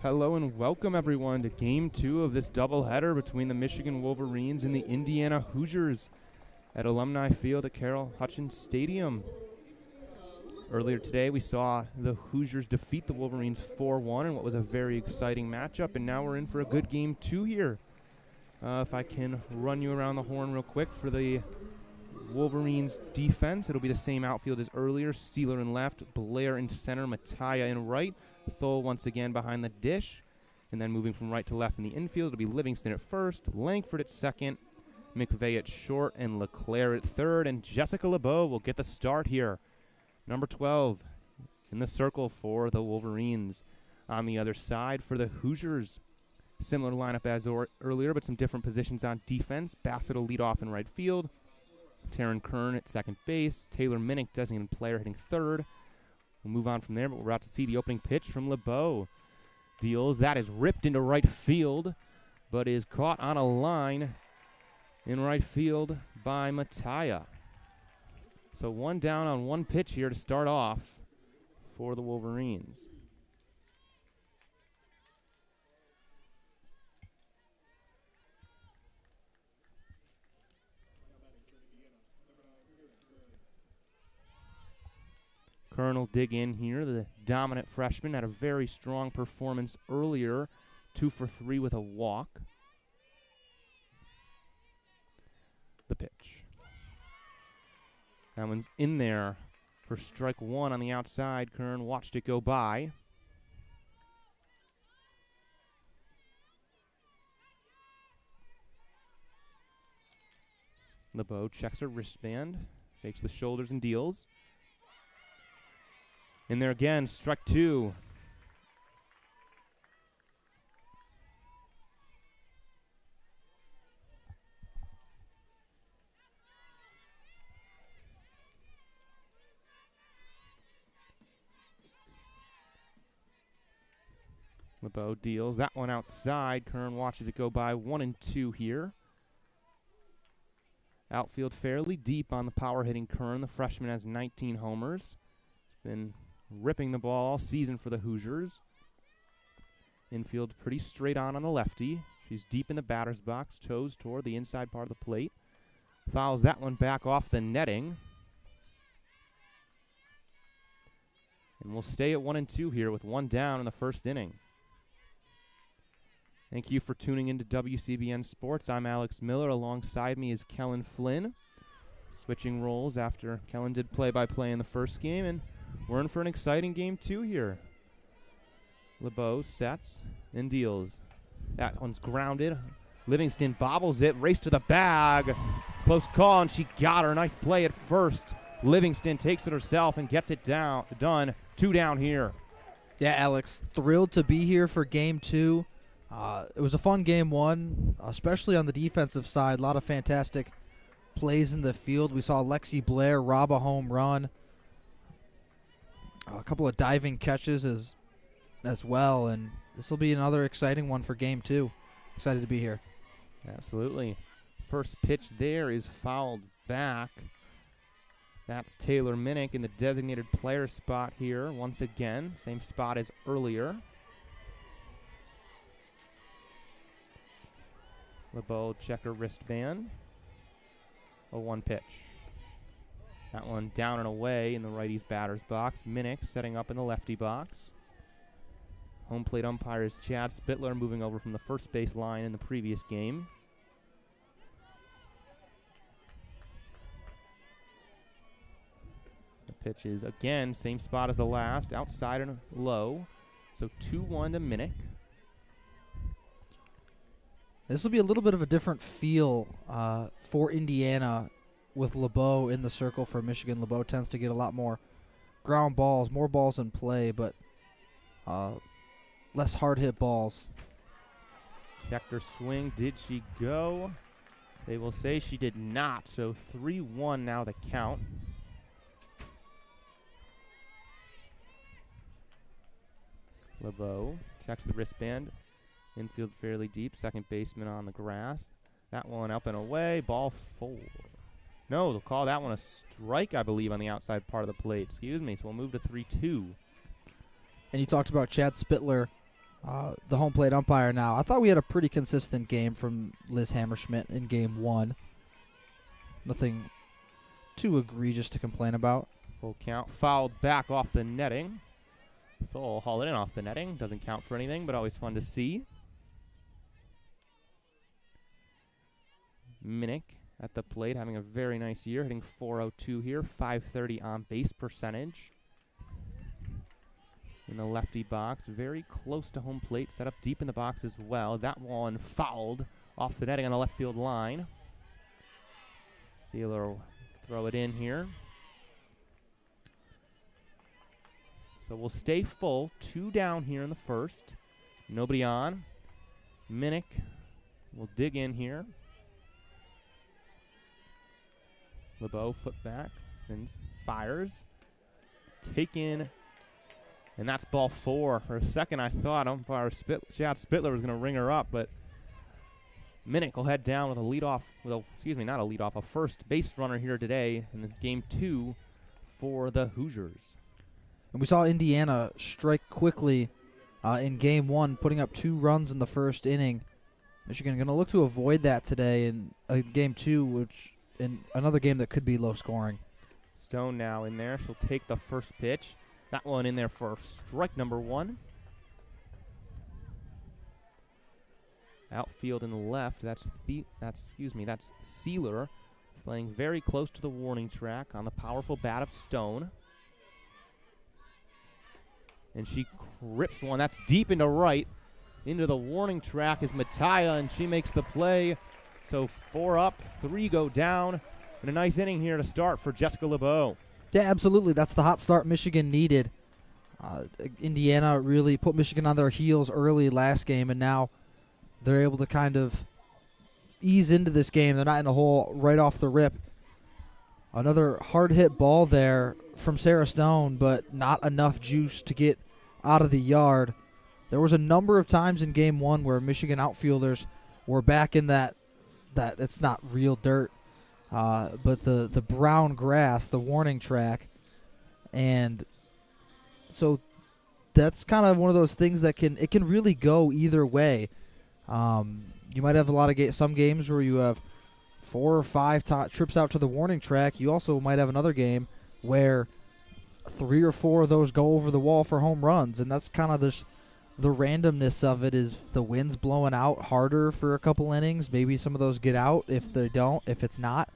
Hello and welcome everyone to Game 2 of this doubleheader between the Michigan Wolverines and the Indiana Hoosiers at Alumni Field at Carroll Hutchins Stadium. Earlier today we saw the Hoosiers defeat the Wolverines 4-1 in what was a very exciting matchup, and now we're in for a good Game 2 here. If I can run you around the horn real quick for the Wolverines defense, it'll be the same outfield as earlier. Sealer in left, Blair in center, Mattia in right, Thole once again behind the dish, and then moving from right to left in the infield, it'll be Livingston at first, Langford at second, McVeigh at short, and LeClaire at third, and Jessica LeBeau will get the start here. Number 12 in the circle for the Wolverines. On the other side for the Hoosiers, similar lineup as earlier, but some different positions on defense. Bassett will lead off in right field, Taryn Kern at second base, Taylor Minnick, designated player, hitting third. We'll move on from there, but we're about to see the opening pitch from LeBeau. Deals, that is ripped into right field, but is caught on a line in right field by Mattia. So one down on one pitch here to start off for the Wolverines. Kern will dig in here. The dominant freshman had a very strong performance earlier, 2 for 3 with a walk. The pitch. That one's in there for strike one on the outside. Kern watched it go by. LeBeau checks her wristband, takes the shoulders and deals. In there again, strike two. LeBeau deals that one outside. Kern watches it go by. 1-2 here. Outfield fairly deep on the power hitting Kern. The freshman has 19 homers. Been ripping the ball all season for the Hoosiers. Infield pretty straight on the lefty. She's deep in the batter's box, toes toward the inside part of the plate. Fouls that one back off the netting. And we'll stay at 1-2 here with one down in the first inning. Thank you for tuning into WCBN Sports. I'm Alex Miller. Alongside me is Kelin Flynn. Switching roles after Kelin did play-by-play in the first game, and we're in for an exciting Game 2 here. LeBeau sets and deals. That one's grounded. Livingston bobbles it, race to the bag. Close call, and she got her. Nice play at first. Livingston takes it herself and gets it done. 2 down here. Yeah, Alex, thrilled to be here for Game 2. It was a fun Game 1, especially on the defensive side. A lot of fantastic plays in the field. We saw Lexi Blair rob a home run. A couple of diving catches as well, and this will be another exciting one for Game 2. Excited to be here. Absolutely. First pitch there is fouled back. That's Taylor Minnick in the designated player spot here once again. Same spot as earlier. LeBeau checker wristband. 0-1 pitch. That one down and away in the righty's batter's box. Minnick setting up in the lefty box. Home plate umpire is Chad Spittler, moving over from the first base line in the previous game. The pitch is, again, same spot as the last, outside and low. So 2-1 to Minnick. This will be a little bit of a different feel for Indiana with LeBeau in the circle for Michigan. LeBeau tends to get a lot more ground balls, more balls in play, but less hard-hit balls. Checked her swing. Did she go? They will say she did not. So 3-1 now the count. LeBeau checks the wristband. Infield fairly deep. Second baseman on the grass. That one up and away. Ball 4. No, they'll call that one a strike, I believe, on the outside part of the plate. Excuse me. So we'll move to 3-2. And you talked about Chad Spittler the home plate umpire now. I thought we had a pretty consistent game from Liz Hammerschmidt in game 1. Nothing too egregious to complain about. Full count. Fouled back off the netting. Thole haul it in off the netting. Doesn't count for anything, but always fun to see. Minnick at the plate, having a very nice year, hitting .402 here, .530 on base percentage. In the lefty box, very close to home plate, set up deep in the box as well. That one fouled off the netting on the left field line. Sealer will throw it in here. So we'll stay full, 2 down here in the first. Nobody on. Minnick will dig in here. LeBeau, foot back, spins, fires. Taken, and that's ball 4. For a second, I thought umpire Chad Spitler was going to ring her up, but Minnick will head down with a leadoff, not a leadoff, a first base runner here today in this game 2 for the Hoosiers. And we saw Indiana strike quickly in game 1, putting up 2 runs in the first inning. Michigan going to look to avoid that today in game 2, which in another game that could be low scoring. Stone now in there. She'll take the first pitch. That one in there for strike number 1. Outfield in the left. That's Sealer playing very close to the warning track on the powerful bat of Stone. And she rips one. That's deep into right. Into the warning track is Mattia, and she makes the play. So 4 up, 3 go down. And a nice inning here to start for Jessica LeBeau. Yeah, absolutely. That's the hot start Michigan needed. Indiana really put Michigan on their heels early last game, and now they're able to kind of ease into this game. They're not in a hole right off the rip. Another hard-hit ball there from Sarah Stone, but not enough juice to get out of the yard. There was a number of times in game 1 where Michigan outfielders were back in that it's not real dirt, but the brown grass, the warning track. And so that's kind of one of those things that can really go either way. You might have some games where you have 4 or 5 trips out to the warning track. You also might have another game where 3 or 4 of those go over the wall for home runs, and that's kind of the randomness of it. Is the wind's blowing out harder for a couple innings. Maybe some of those get out. If they don't, if it's not,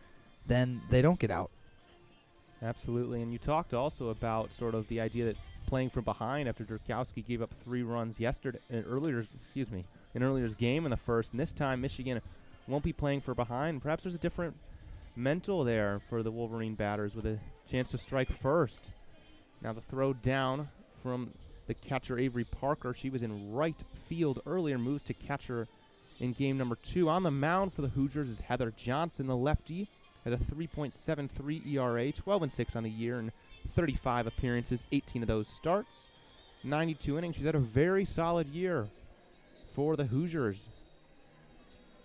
then they don't get out. Absolutely, and you talked also about sort of the idea that playing from behind after Durkowski gave up 3 runs in earlier's game in the first, and this time Michigan won't be playing for behind. Perhaps there's a different mental there for the Wolverine batters with a chance to strike first. Now the throw down from the catcher Avery Parker. She was in right field earlier, moves to catcher in game number 2. On the mound for the Hoosiers is Heather Johnson, the lefty, at a 3.73 ERA, 12-6 on the year, and 35 appearances, 18 of those starts, 92 innings. She's had a very solid year for the Hoosiers.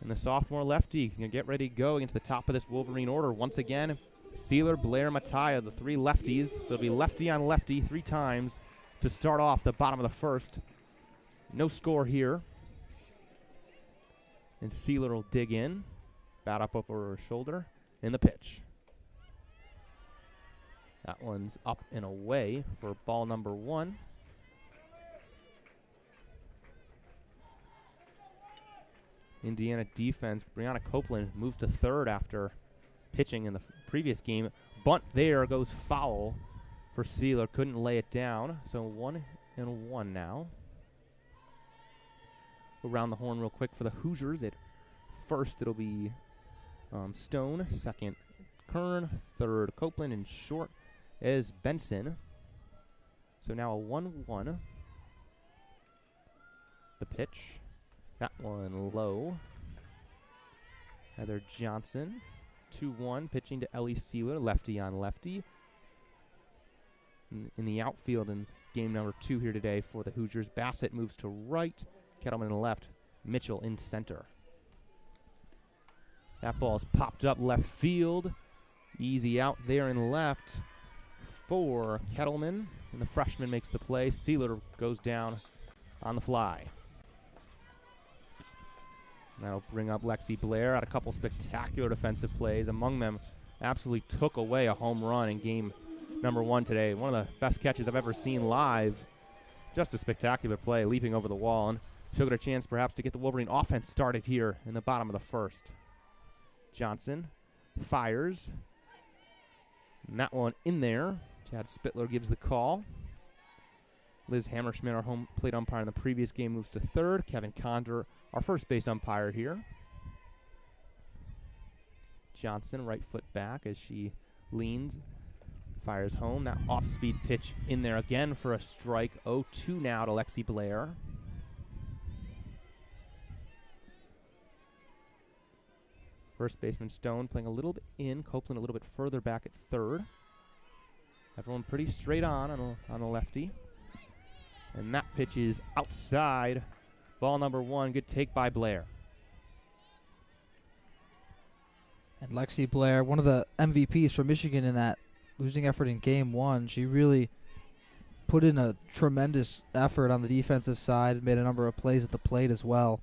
And the sophomore lefty can get ready to go against the top of this Wolverine order. Once again, Sealer, Blair, Mattia, the 3 lefties. So it'll be lefty on lefty 3 times to start off the bottom of the first. No score here. And Sealer will dig in. Bat up over her shoulder. In the pitch. That one's up and away for ball number 1. Indiana defense, Brianna Copeland moved to third after pitching in the previous game. Bunt there goes foul for Sealer. Couldn't lay it down. So 1-1 now. We'll round the horn real quick for the Hoosiers. At first, it'll be Stone. Second, Kern. Third, Copeland. And short is Benson. So now a 1-1. The pitch. That one low. Heather Johnson. 2-1. Pitching to Ellie Sealer. Lefty on lefty. In the outfield in game number 2 here today for the Hoosiers. Bassett moves to right. Kettleman in the left. Mitchell in center. That ball's popped up left field. Easy out there in left for Kettleman. And the freshman makes the play. Sealer goes down on the fly. That'll bring up Lexi Blair. Had a couple spectacular defensive plays. Among them, absolutely took away a home run in game number 1 today. One of the best catches I've ever seen live. Just a spectacular play, leaping over the wall. And she'll get a chance perhaps to get the Wolverine offense started here in the bottom of the first. Johnson fires. And that one in there. Chad Spittler gives the call. Liz Hammerschmidt, our home plate umpire in the previous game, moves to third. Kevin Condor, our first base umpire here. Johnson, right foot back as she leans, fires home. That off-speed pitch in there again for a strike. 0-2 now to Lexi Blair. First baseman Stone playing a little bit in. Copeland a little bit further back at third. Everyone pretty straight on the lefty. And that pitch is outside. Ball number 1. Good take by Blair. And Lexi Blair, one of the MVPs for Michigan in that losing effort in game 1. She really put in a tremendous effort on the defensive side, made a number of plays at the plate as well.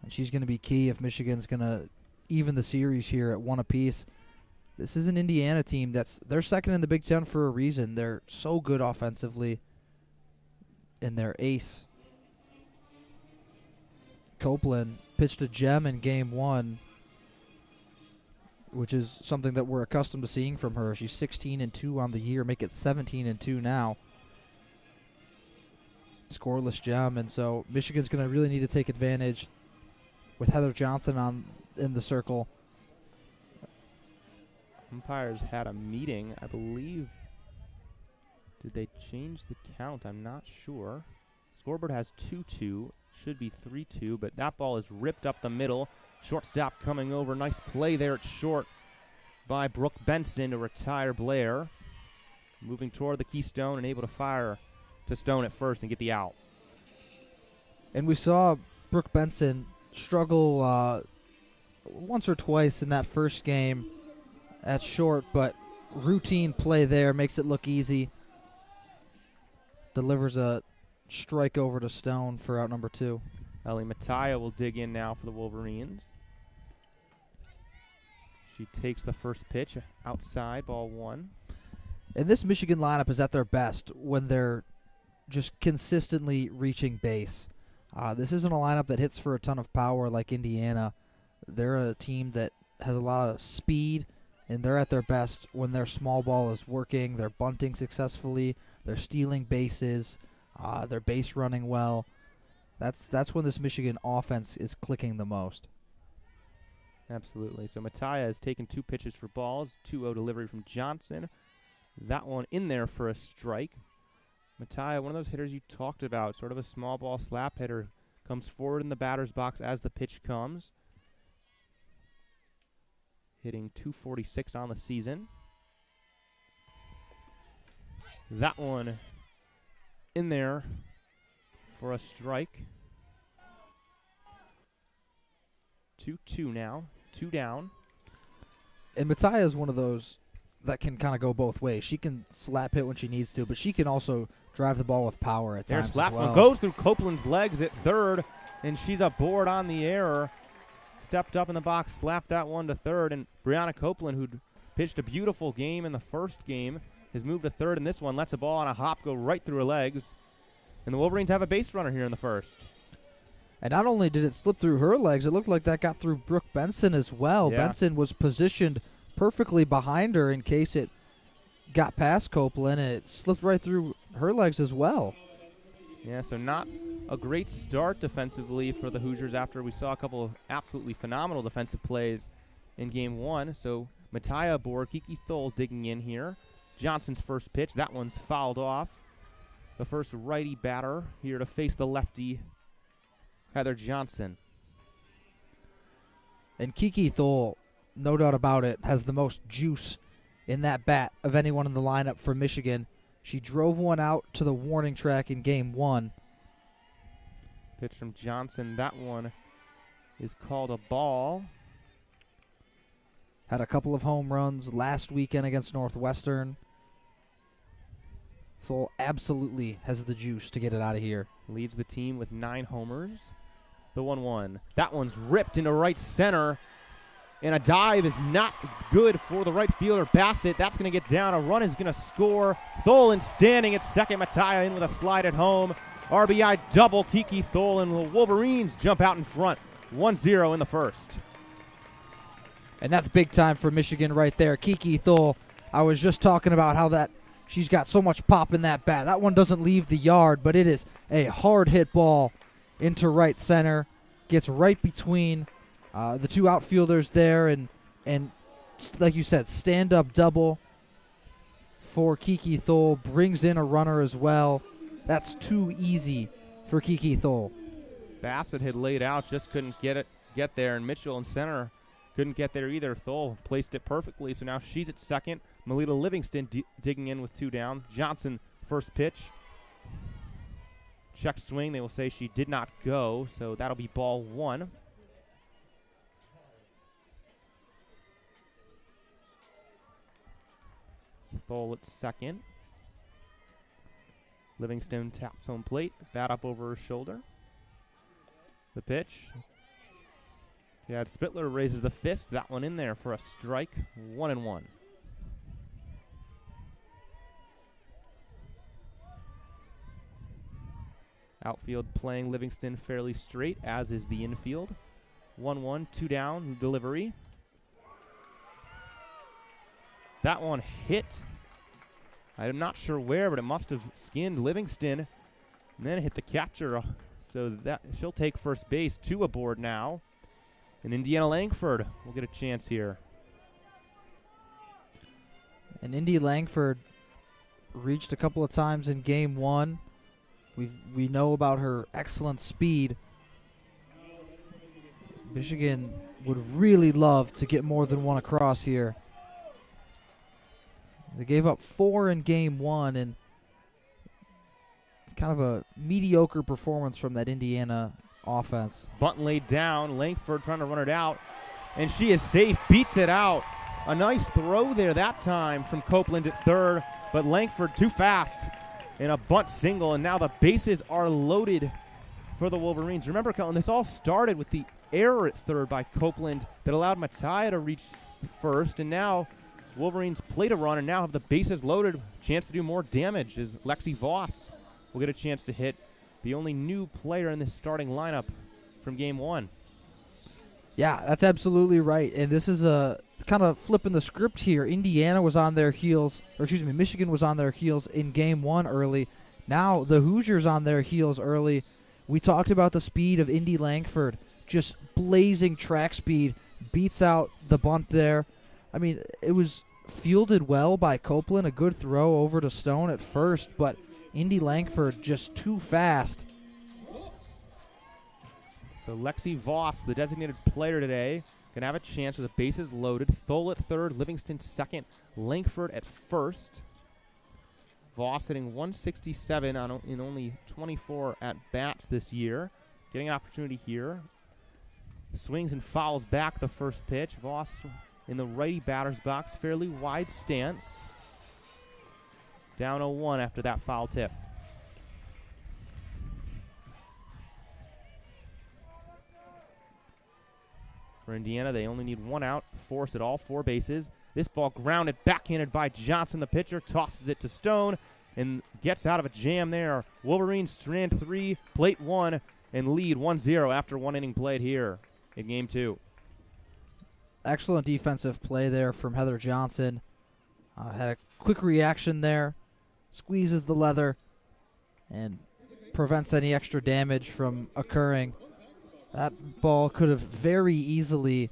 And she's going to be key if Michigan's going to even the series here at 1 apiece. This is an Indiana team they're second in the Big Ten for a reason. They're so good offensively. And their ace, Copeland, pitched a gem in game 1, which is something that we're accustomed to seeing from her. She's 16-2 on the year, make it 17-2 now. Scoreless gem, and so Michigan's going to really need to take advantage with Heather Johnson in the circle. Umpires had a meeting, I believe. Did they change the count? I'm not sure. Scoreboard has 2-2. Should be 3-2, but that ball is ripped up the middle. Shortstop coming over. Nice play there at short by Brooke Benson to retire Blair. Moving toward the Keystone and able to fire to Stone at first and get the out. And we saw Brooke Benson struggle once or twice in that first game at short, but routine play there makes it look easy. Delivers a strike over to Stone for out number 2. Ellie Mattia will dig in now for the Wolverines. She takes the first pitch outside, ball 1. And this Michigan lineup is at their best when they're just consistently reaching base. This isn't a lineup that hits for a ton of power like Indiana. They're a team that has a lot of speed, and they're at their best when their small ball is working. They're bunting successfully. They're stealing bases. They're base running well. That's when this Michigan offense is clicking the most. Absolutely. So Mattia has taken 2 pitches for balls. 2-0 delivery from Johnson. That one in there for a strike. Mattia, one of those hitters you talked about, sort of a small ball slap hitter, comes forward in the batter's box as the pitch comes. Hitting .246 on the season. That one in there for a strike. 2-2 now. 2 down. And Mattia is one of those that can kind of go both ways. She can slap hit when she needs to, but she can also drive the ball with power at times slap as well. one goes through Copeland's legs at third, and she's aboard on the error. Stepped up in the box, slapped that one to third, and Brianna Copeland, who pitched a beautiful game in the first game, has moved to third in this one, lets a ball on a hop go right through her legs. And the Wolverines have a base runner here in the first. And not only did it slip through her legs, it looked like that got through Brooke Benson as well. Yeah. Benson was positioned perfectly behind her in case it got past Copeland, and it slipped right through her legs as well. Yeah, so not a great start defensively for the Hoosiers after we saw a couple of absolutely phenomenal defensive plays in game 1. So Mattia aboard, Kiki Thole digging in here. Johnson's first pitch, that one's fouled off. The first righty batter here to face the lefty, Heather Johnson. And Kiki Thole, no doubt about it, has the most juice in that bat of anyone in the lineup for Michigan. She drove one out to the warning track in game 1. Pitch from Johnson, that one is called a ball. Had a couple of home runs last weekend against Northwestern. Thole absolutely has the juice to get it out of here. Leads the team with 9 homers. the 1-1. That one's ripped into right center, and a dive is not good for the right fielder, Bassett. That's going to get down. A run is going to score. Tholen standing at second. Mattia in with a slide at home. RBI double. Kiki Tholen. The Wolverines jump out in front. 1-0 in the first. And that's big time for Michigan right there. Kiki Thole, I was just talking about how that she's got so much pop in that bat. That one doesn't leave the yard, but it is a hard hit ball into right center. Gets right between the two outfielders there, and like you said, stand-up double for Kiki Thole. Brings in a runner as well. That's too easy for Kiki Thole. Bassett had laid out, just couldn't get there, and Mitchell in center couldn't get there either. Thole placed it perfectly, so now she's at second. Melita Livingston digging in with 2 down. Johnson, first pitch. Check swing. They will say she did not go, so that'll be ball 1. Thole at second. Livingston taps home plate. Bat up over her shoulder. The pitch. Yeah, Spittler raises the fist. That one in there for a strike. 1-1. Outfield playing Livingston fairly straight, as is the infield. 1-1, 2 down, delivery. That one hit. I'm not sure where, but it must have skinned Livingston. And then hit the catcher. So that she'll take first base. 2 aboard now. And Indiana Langford will get a chance here. And Indy Langford reached a couple of times in game 1. We know about her excellent speed. Michigan would really love to get more than one across here. They gave up 4 in game 1, and it's kind of a mediocre performance from that Indiana offense. Bunt laid down. Langford trying to run it out, and she is safe. Beats it out. A nice throw there that time from Copeland at third, but Langford too fast. And a bunt single, and now the bases are loaded for the Wolverines. Remember, Kelin, this all started with the error at third by Copeland that allowed Mattia to reach first, and now Wolverines played a run and now have the bases loaded. Chance to do more damage as Lexi Voss will get a chance to hit, the only new player in this starting lineup from game 1. Yeah, that's absolutely right. And this is a kind of flipping the script here. Indiana was on their heels, or excuse me, Michigan was on their heels in game 1 early. Now the Hoosiers on their heels early. We talked about the speed of Indy Langford, just blazing track speed, beats out the bunt there. I mean, it was fielded well by Copeland, a good throw over to Stone at first, but Indy Langford just too fast. So Lexi Voss, the designated player today, can have a chance with the bases loaded. Thole at third, Livingston second, Langford at first. Voss hitting 167 in only 24 at-bats this year. Getting an opportunity here. Swings and fouls back the first pitch. Voss in the righty batter's box, fairly wide stance. Down 0-1 after that foul tip. For Indiana, they only need 1 out, force at all 4 bases. This ball grounded, backhanded by Johnson, the pitcher, tosses it to Stone, and gets out of a jam there. Wolverines strand 3, plate 1, and lead 1-0 after 1 inning played here in game 2. Excellent defensive play there from Heather Johnson. Had a quick reaction there, squeezes the leather, and prevents any extra damage from occurring. That ball could have very easily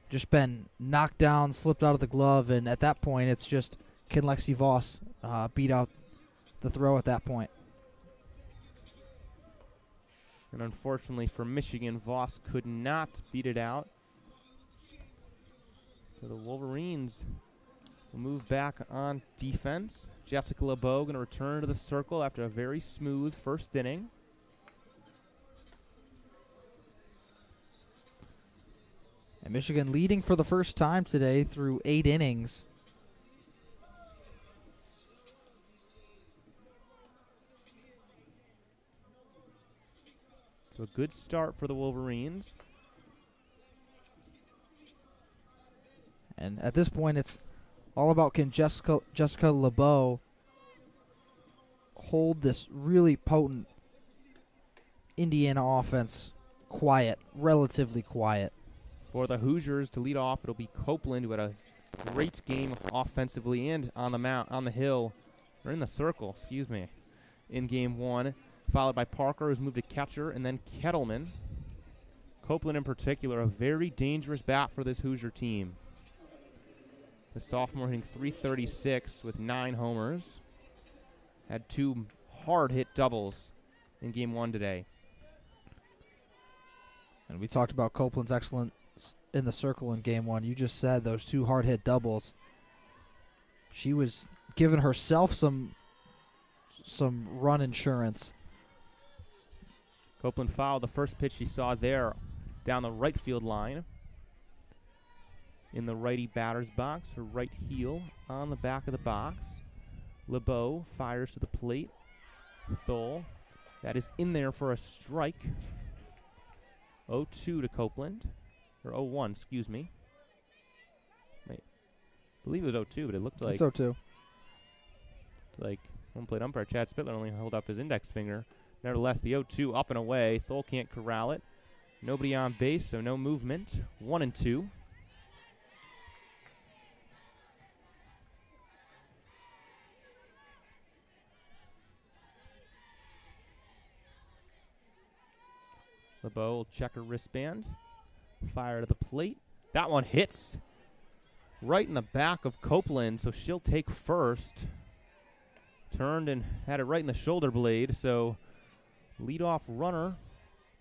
just been knocked down, slipped out of the glove, and at that point, it's just, can Lexi Voss beat out the throw at that point? And unfortunately for Michigan, Voss could not beat it out. So the Wolverines will move back on defense. Jessica LeBeau going to return to the circle after a very smooth first inning. And Michigan leading for the first time today through 8 innings. So a good start for the Wolverines. And at this point, it's all about can Jessica LeBeau hold this really potent Indiana offense quiet, relatively quiet. For the Hoosiers to lead off, it'll be Copeland, who had a great game offensively and on the hill, or in the circle, excuse me, in game one, followed by Parker, who's moved to catcher, and then Kettleman. Copeland in particular, a very dangerous bat for this Hoosier team. The sophomore hitting .336 with 9 homers. Had 2 hard-hit doubles in game one today. And we talked about Copeland's excellence in the circle in game one. You just said those 2 hard-hit doubles. She was giving herself some run insurance. Copeland fouled the first pitch she saw there down the right field line. In the righty batter's box, her right heel on the back of the box. LeBeau fires to the plate. Thole, that is in there for a strike. 0-2 to Copeland, or 0-1, excuse me. Wait, I believe it was 0-2, but it looked like it's 0-2. Like home plate umpire Chad Spittler only held up his index finger. Nevertheless, the 0-2 up and away. Thole can't corral it. Nobody on base, so no movement. 1-2. LeBeau will check her wristband. Fire to the plate. That one hits right in the back of Copeland, so she'll take first. Turned and had it right in the shoulder blade, so leadoff runner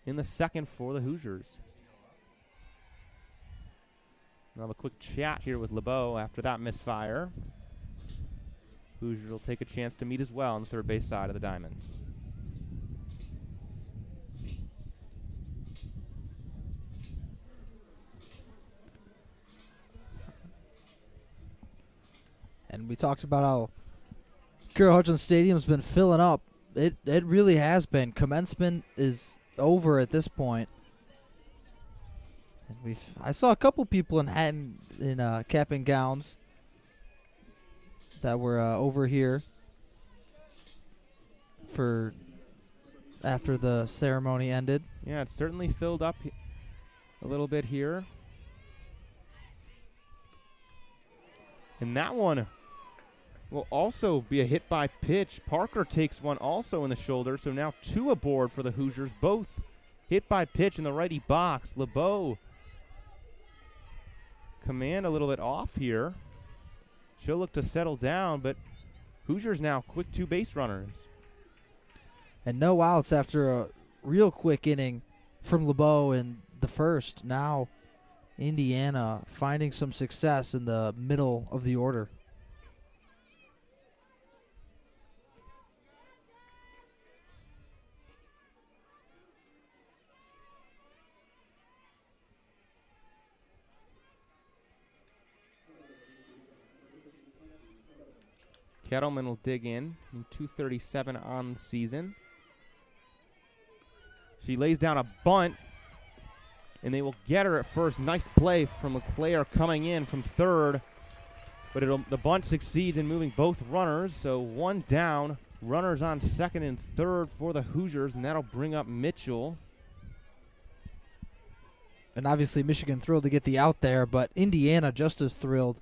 in the second for the Hoosiers. I'll have a quick chat here with LeBeau after that misfire. Hoosiers will take a chance to meet as well on the third base side of the diamond. And we talked about how Carroll Hutchins Stadium's been filling up. It really has been. Commencement is over at this point. And I saw a couple people in cap and gowns that were over here for after the ceremony ended. Yeah, it's certainly filled up a little bit here. And that one will also be a hit by pitch. Parker takes one also in the shoulder, so now 2 aboard for the Hoosiers, both hit by pitch in the righty box. LeBeau, command a little bit off here. She'll look to settle down, but Hoosiers now quick 2 base runners. And no outs after a real quick inning from LeBeau in the first. Now Indiana finding some success in the middle of the order. Kettleman will dig in 237 on the season. She lays down a bunt, and they will get her at first. Nice play from LeClaire coming in from third, but the bunt succeeds in moving both runners, so 1 down. Runners on second and third for the Hoosiers, and that'll bring up Mitchell. And obviously Michigan thrilled to get the out there, but Indiana just as thrilled.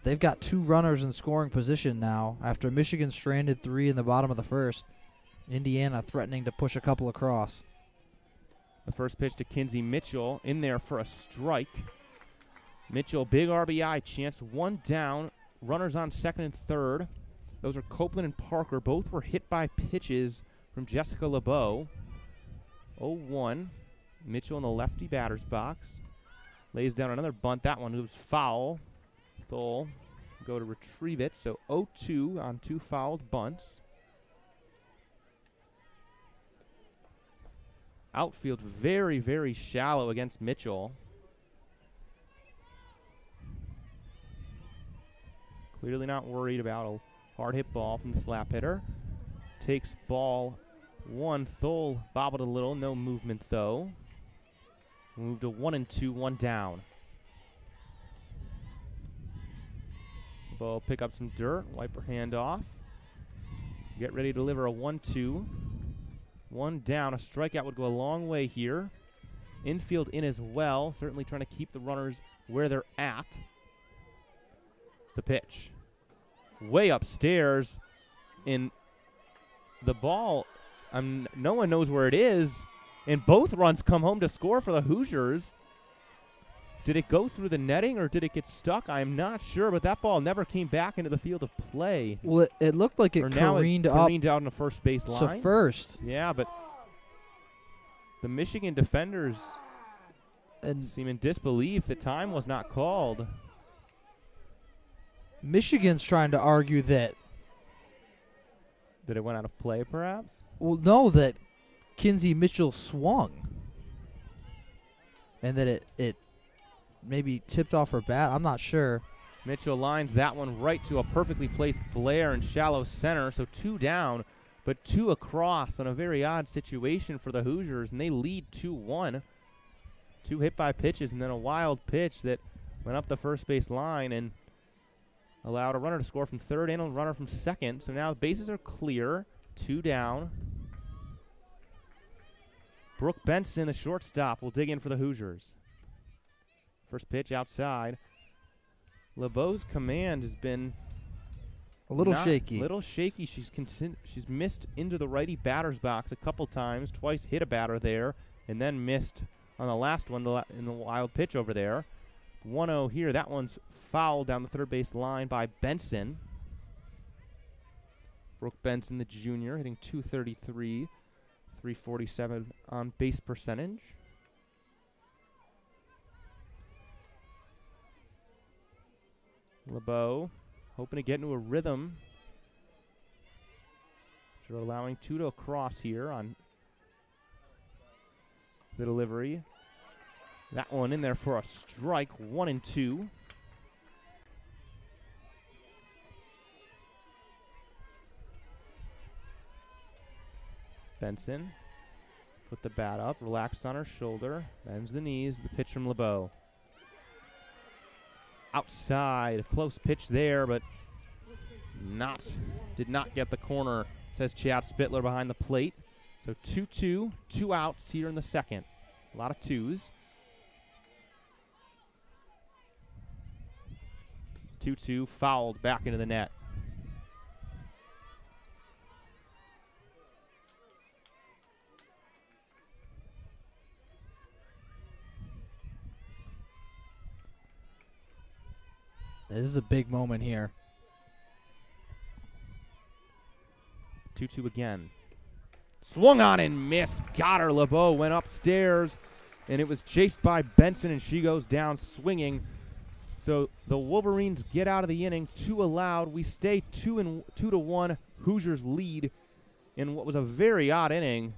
They've got 2 runners in scoring position now after Michigan stranded 3 in the bottom of the first. Indiana threatening to push a couple across. The first pitch to Kinsey Mitchell in there for a strike. Mitchell, big RBI chance, 1 down. Runners on second and third. Those are Copeland and Parker. Both were hit by pitches from Jessica LeBeau. 0-1. Mitchell in the lefty batter's box. Lays down another bunt. That one was foul. Thole go to retrieve it. So 0-2 on 2 fouled bunts. Outfield very, very shallow against Mitchell. Clearly not worried about a hard hit ball from the slap hitter. Takes ball 1. Thole bobbled a little, no movement though. Moved to 1-2, 1 down. LeBeau pick up some dirt, wipe her hand off. Get ready to deliver a 1-2. 1 down. A strikeout would go a long way here. Infield in as well, certainly trying to keep the runners where they're at. The pitch. Way upstairs. In the ball, no one knows where it is. And both runs come home to score for the Hoosiers. Did it go through the netting or did it get stuck? I'm not sure, but that ball never came back into the field of play. Well, it looked like it careened up. Careened out on the first base line. So first. Yeah, but the Michigan defenders seem in disbelief that time was not called. Michigan's trying to argue that it went out of play, perhaps? Well, no, that Kinsey Mitchell swung. And that it maybe tipped off her bat. I'm not sure. Mitchell lines that one right to a perfectly placed Blair in shallow center. So 2 down, but 2 across on a very odd situation for the Hoosiers. And they lead 2-1. 2 hit by pitches and then a wild pitch that went up the first base line and allowed a runner to score from third and a runner from second. So now the bases are clear. 2 down. Brooke Benson, the shortstop, will dig in for the Hoosiers. First pitch outside. LeBeau's command has been a little shaky. A little shaky. She's missed into the righty batter's box a couple times. Twice hit a batter there, and then missed on the last one in the wild pitch over there. 1-0 here. That one's fouled down the third base line by Benson. Brooke Benson, the junior, hitting .233, .347 on base percentage. LeBeau hoping to get into a rhythm. So allowing 2 to cross here on the delivery. That one in there for a strike, 1-2. Benson put the bat up, relaxed on her shoulder, bends the knees, the pitch from LeBeau. Outside, a close pitch there, but did not get the corner, says Chad Spittler behind the plate. So 2-2, 2 outs here in the second. A lot of 2s. 2-2, fouled back into the net. This is a big moment here. 2-2 again. Swung on and missed. Got her. LeBeau went upstairs, and it was chased by Benson, and she goes down swinging. So the Wolverines get out of the inning. 2 allowed. We stay 2-1. Hoosiers lead in what was a very odd inning.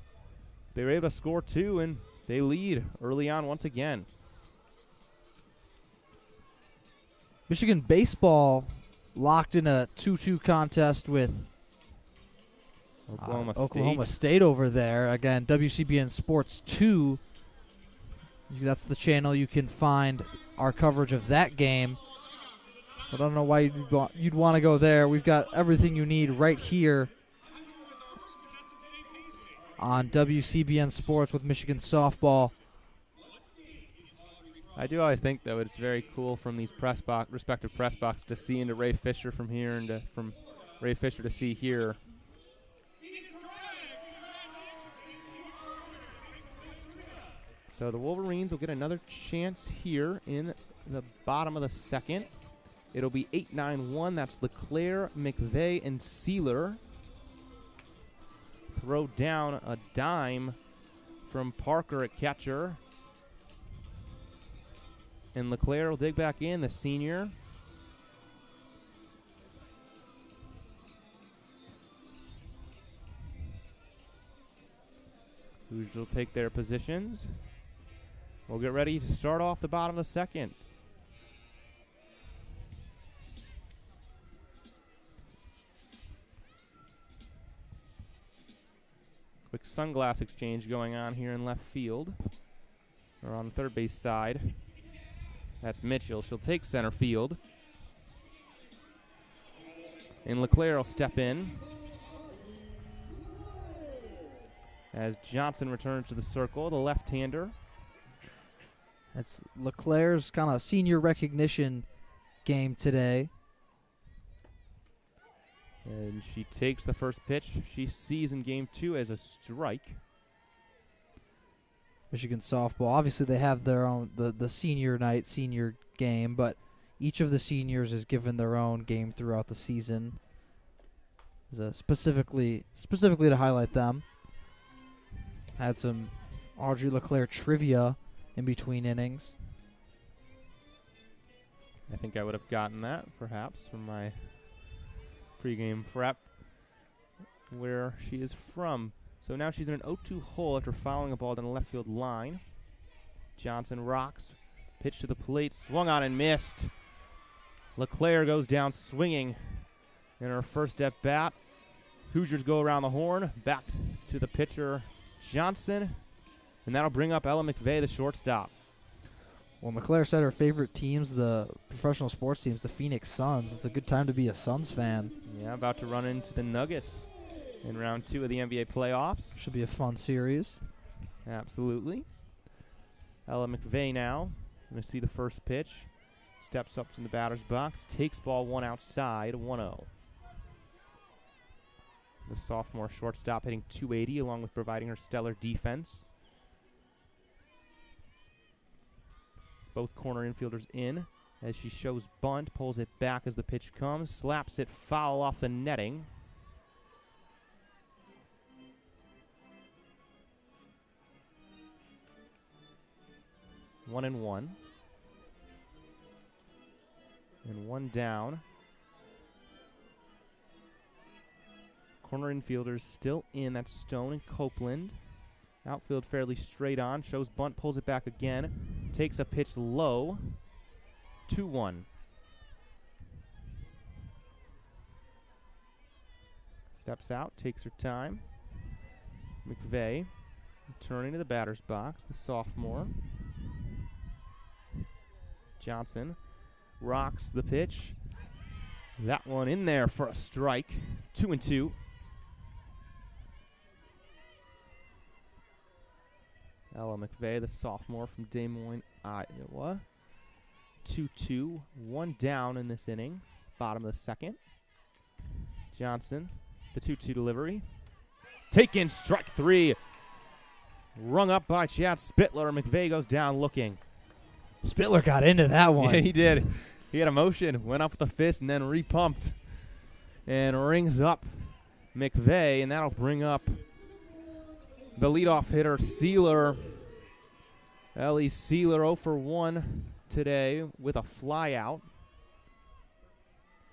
They were able to score 2, and they lead early on once again. Michigan baseball locked in a 2-2 contest with Oklahoma State over there. Again, WCBN Sports 2. That's the channel you can find our coverage of that game. But I don't know why you'd want to go there. We've got everything you need right here on WCBN Sports with Michigan softball. I do always think, though, it's very cool from these respective press boxes to see into Ray Fisher from here and from Ray Fisher to see here. So the Wolverines will get another chance here in the bottom of the second. It'll be 8-9-1. That's LeClaire, McVeigh, and Sealer. Throw down a dime from Parker at catcher. And LeClaire will dig back in, the senior. Hoosiers will take their positions. We'll get ready to start off the bottom of the second. Quick sunglass exchange going on here in left field, or on the third base side. That's Mitchell. She'll take center field. And LeClaire will step in as Johnson returns to the circle, the left-hander. It's LeClaire's kind of senior recognition game today. And she takes the first pitch she sees in game 2 as a strike. Michigan softball, obviously they have their own, the senior night, senior game, but each of the seniors is given their own game throughout the season. Specifically to highlight them. Had some Audrey LeClaire trivia in between innings. I think I would have gotten that, perhaps, from my pregame prep, where she is from. So now she's in an 0-2 hole after fouling a ball down the left field line. Johnson rocks, pitch to the plate, swung on and missed. LeClaire goes down swinging in her first at bat. Hoosiers go around the horn, back to the pitcher, Johnson, and that'll bring up Ella McVeigh, the shortstop. Well, LeClaire said her favorite teams, the professional sports teams, the Phoenix Suns. It's a good time to be a Suns fan. Yeah, about to run into the Nuggets in round 2 of the NBA playoffs. Should be a fun series. Absolutely. Ella McVeigh now. Going to see the first pitch. Steps up to the batter's box. Takes ball 1 outside, 1-0. The sophomore shortstop hitting .280 along with providing her stellar defense. Both corner infielders in as she shows bunt, pulls it back as the pitch comes, slaps it foul off the netting. One and one. And one down. Corner infielders still in. That's Stone and Copeland. Outfield fairly straight on. Shows bunt, pulls it back again. Takes a pitch low. 2-1. Steps out, takes her time. McVeigh turning to the batter's box, the sophomore. Johnson rocks the pitch. That one in there for a strike. 2-2. Ella McVeigh, the sophomore from Des Moines, Iowa. 2-2, one down in this inning. It's the bottom of the second. Johnson, the 2-2 delivery. Taken, strike 3. Rung up by Chad Spittler. McVeigh goes down looking. Spittler got into that one. Yeah, he did. He had a motion, went up with the fist, and then repumped. And rings up McVeigh, and that'll bring up the leadoff hitter, Sealer. Ellie Sealer 0 for 1 today with a fly out.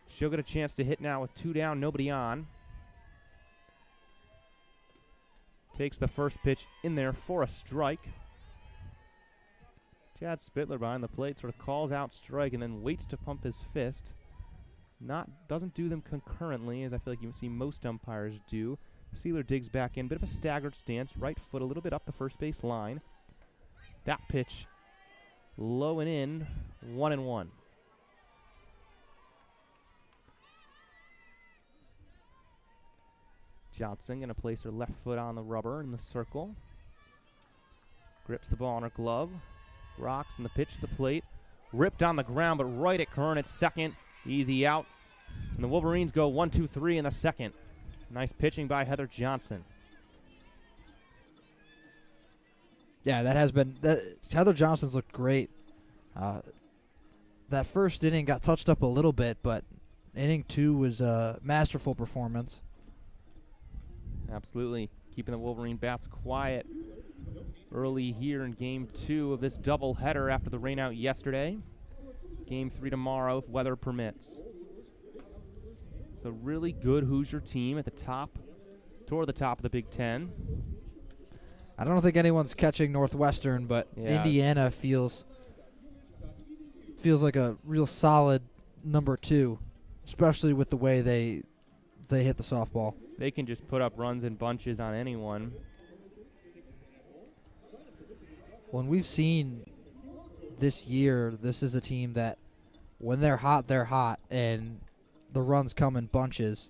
She'll get a chance to hit now with 2 down, nobody on. Takes the first pitch in there for a strike. Chad Spittler behind the plate sort of calls out strike and then waits to pump his fist. Doesn't do them concurrently, as I feel like you see most umpires do. Sealer digs back in, bit of a staggered stance, right foot a little bit up the first base line. That pitch low and in, 1-1. Johnson going to place her left foot on the rubber in the circle. Grips the ball in her glove. Rocks and the pitch to the plate. Ripped on the ground, but right at Kern at second. Easy out. And the Wolverines go 1-2-3 in the second. Nice pitching by Heather Johnson. Yeah, that has been Heather Johnson's looked great. That first inning got touched up a little bit, but inning 2 was a masterful performance. Absolutely. Keeping the Wolverine bats quiet early here in Game 2 of this doubleheader after the rainout yesterday. Game 3 tomorrow if weather permits. So really good Hoosier team at the top, toward the top of the Big Ten. I don't think anyone's catching Northwestern, but yeah. Indiana feels like a real solid number 2, especially with the way they hit the softball. They can just put up runs in bunches on anyone. When we've seen this year, this is a team that when they're hot, and the runs come in bunches.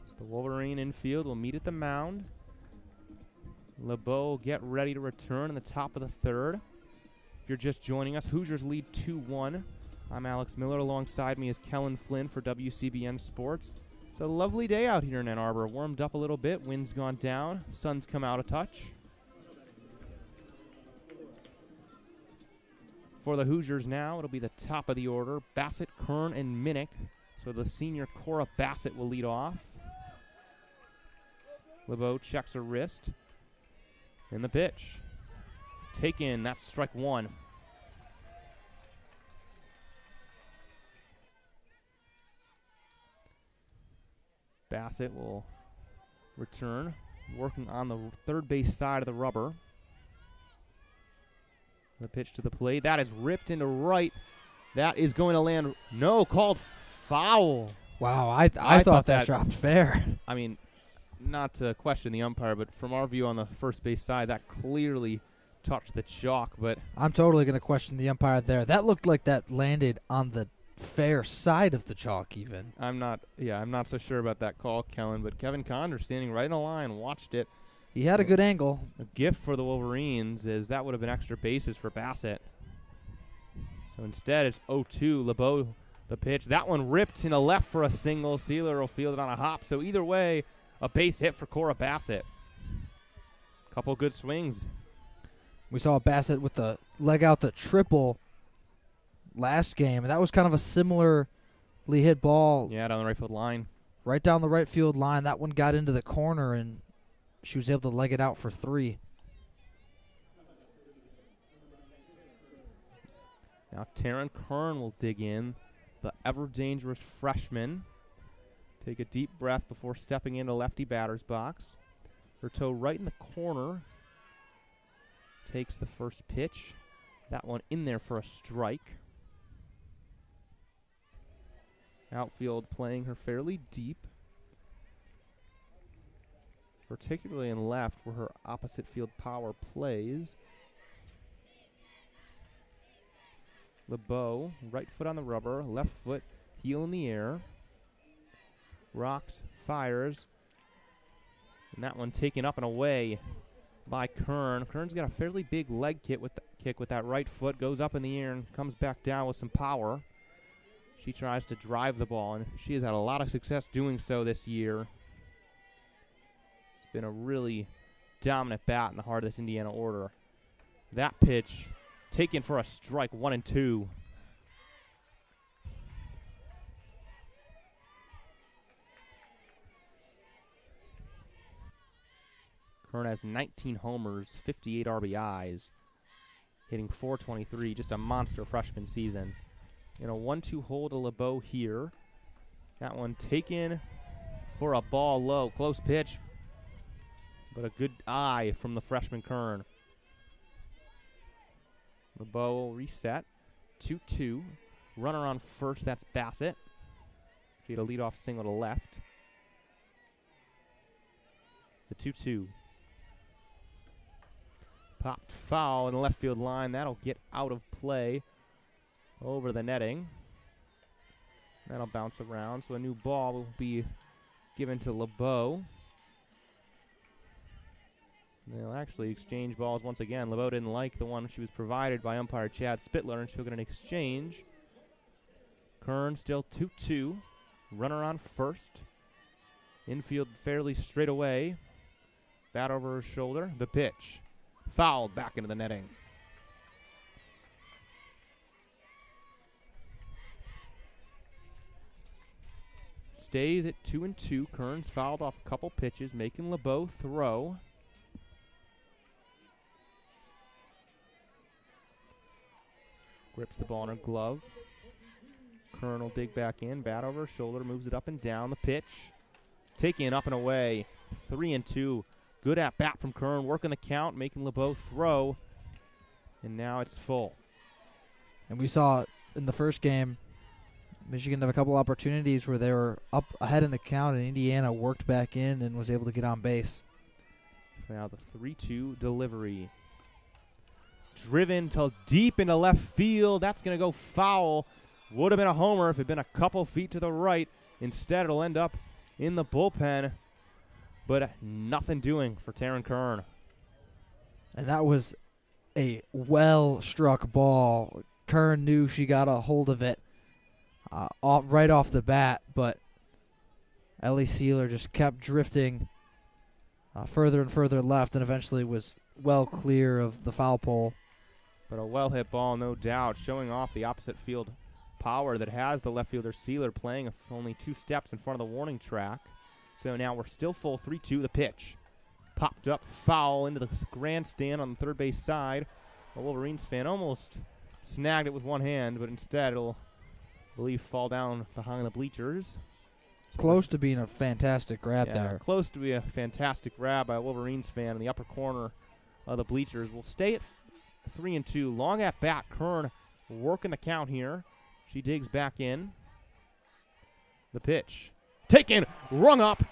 So the Wolverine infield will meet at the mound. LeBeau get ready to return in the top of the third. If you're just joining us, Hoosiers lead 2-1. I'm Alex Miller. Alongside me is Kelin Flynn for WCBN Sports. It's a lovely day out here in Ann Arbor. Warmed up a little bit. Wind's gone down. Sun's come out a touch. For the Hoosiers now, it'll be the top of the order. Bassett, Kern, and Minnick. So the senior Cora Bassett will lead off. LeBeau checks her wrist. And the pitch. Taken. That's strike one. Bassett will return, working on the third base side of the rubber. The pitch to the plate. That is ripped into right. That is going to land. No, called foul. Wow, I thought that dropped fair. I mean, not to question the umpire, but from our view on the first base side, that clearly touched the chalk. But I'm totally going to question the umpire there. That looked like that landed on the fair side of the chalk even. I'm not so sure about that call, Kelin, but Kevin Condor standing right in the line watched it. He had a good angle. A gift for the Wolverines is that would have been extra bases for Bassett. So instead it's 0-2. LeBeau, the pitch. That one ripped into left for a single. Sealer will field it on a hop. So either way, a base hit for Cora Bassett. Couple good swings. We saw Bassett with the leg out the triple last game, and that was kind of a similarly hit ball. Yeah, down the right field line. Right down the right field line. That one got into the corner, and she was able to leg it out for 3. Now Taryn Kern will dig in. The ever-dangerous freshman. Take a deep breath before stepping into lefty batter's box. Her toe right in the corner. Takes the first pitch. That one in there for a strike. Outfield playing her fairly deep, particularly in left where her opposite field power plays. LeBeau, right foot on the rubber, left foot, heel in the air. Rocks, fires, and that one taken up and away by Kern. Kern's got a fairly big leg kick with that right foot, goes up in the air and comes back down with some power. She tries to drive the ball, and she has had a lot of success doing so this year. It's been a really dominant bat in the heart of this Indiana order. That pitch taken for a strike, 1-2. Kern has 19 homers, 58 RBIs, hitting .423, just a monster freshman season. In a 1-2 hold to LeBeau here. That one taken for a ball low. Close pitch, but a good eye from the freshman Kern. LeBeau will reset. 2-2. Runner on first, that's Bassett. She had a leadoff single to left. The 2-2. Popped foul in the left field line. That'll get out of play over the netting. That'll bounce around, so a new ball will be given to LeBeau. They'll actually exchange balls once again. LeBeau didn't like the one she was provided by umpire Chad Spittler, and she'll get an exchange. Kern still 2-2. Runner on first. Infield fairly straight away. Bat over her shoulder. The pitch. Fouled back into the netting. Stays at 2-2. Kern's fouled off a couple pitches, making LeBeau throw. Grips the ball in her glove. Kern will dig back in, bat over her shoulder, moves it up and down. The pitch, taken up and away. 3-2. Good at bat from Kern, working the count, making LeBeau throw. And now it's full. And we saw in the first game, Michigan had a couple opportunities where they were up ahead in the count, and Indiana worked back in and was able to get on base. Now the 3-2 delivery. Driven till deep into left field. That's going to go foul. Would have been a homer if it had been a couple feet to the right. Instead, it'll end up in the bullpen. But nothing doing for Taryn Kern. And that was a well-struck ball. Kern knew she got a hold of it right off the bat, but Ellie Sealer just kept drifting further and further left and eventually was well clear of the foul pole. But a well-hit ball, no doubt, showing off the opposite field power that has the left fielder Sealer playing only 2 steps in front of the warning track. So now we're still full 3-2. The pitch popped up foul into the grandstand on the third base side. A Wolverines fan almost snagged it with one hand, but instead it'll, I believe, fall down behind the bleachers. Close to being a fantastic grab there. Close to be a fantastic grab by a Wolverines fan in the upper corner of the bleachers. We'll stay at 3-2. Long at bat. Kern working the count here. She digs back in. The pitch. Taken, rung up.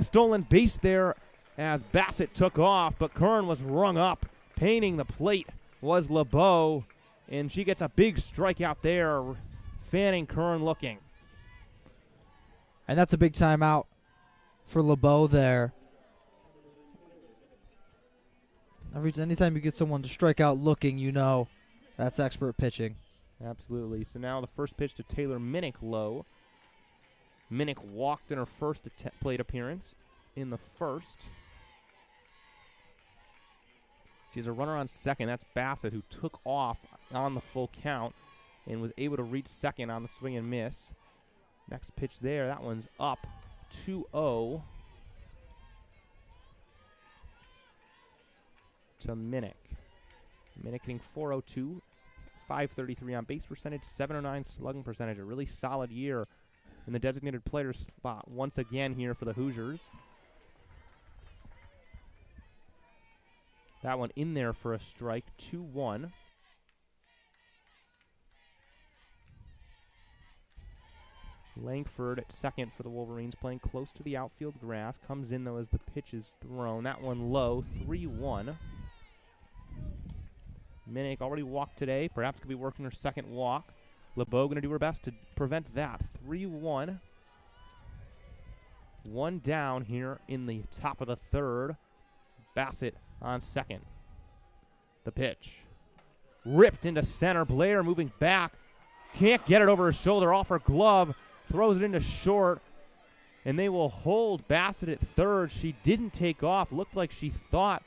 Stolen base there as Bassett took off, but Kern was rung up. Painting the plate was LeBeau, and she gets a big strikeout there. Fanning Kern looking. And that's a big timeout for LeBeau there. Anytime you get someone to strike out looking, you know that's expert pitching. Absolutely. So now the first pitch to Taylor Minnick low. Minnick walked in her first plate appearance in the first. She's a runner on second. That's Bassett, who took off on the full count and was able to reach second on the swing and miss. Next pitch there, that one's up 2-0 to Minnick. Minnick hitting .402, .533 on base percentage, .709 slugging percentage. A really solid year in the designated player spot once again here for the Hoosiers. That one in there for a strike, 2-1. Langford at second for the Wolverines, playing close to the outfield grass. Comes in, though, as the pitch is thrown. That one low, 3-1. Minnick already walked today. Perhaps could be working her second walk. LeBeau going to do her best to prevent that. 3-1. One down here in the top of the third. Bassett on second. The pitch. Ripped into center. Blair moving back. Can't get it over her shoulder, off her glove. Throws it into short. And they will hold Bassett at third. She didn't take off. Looked like she thought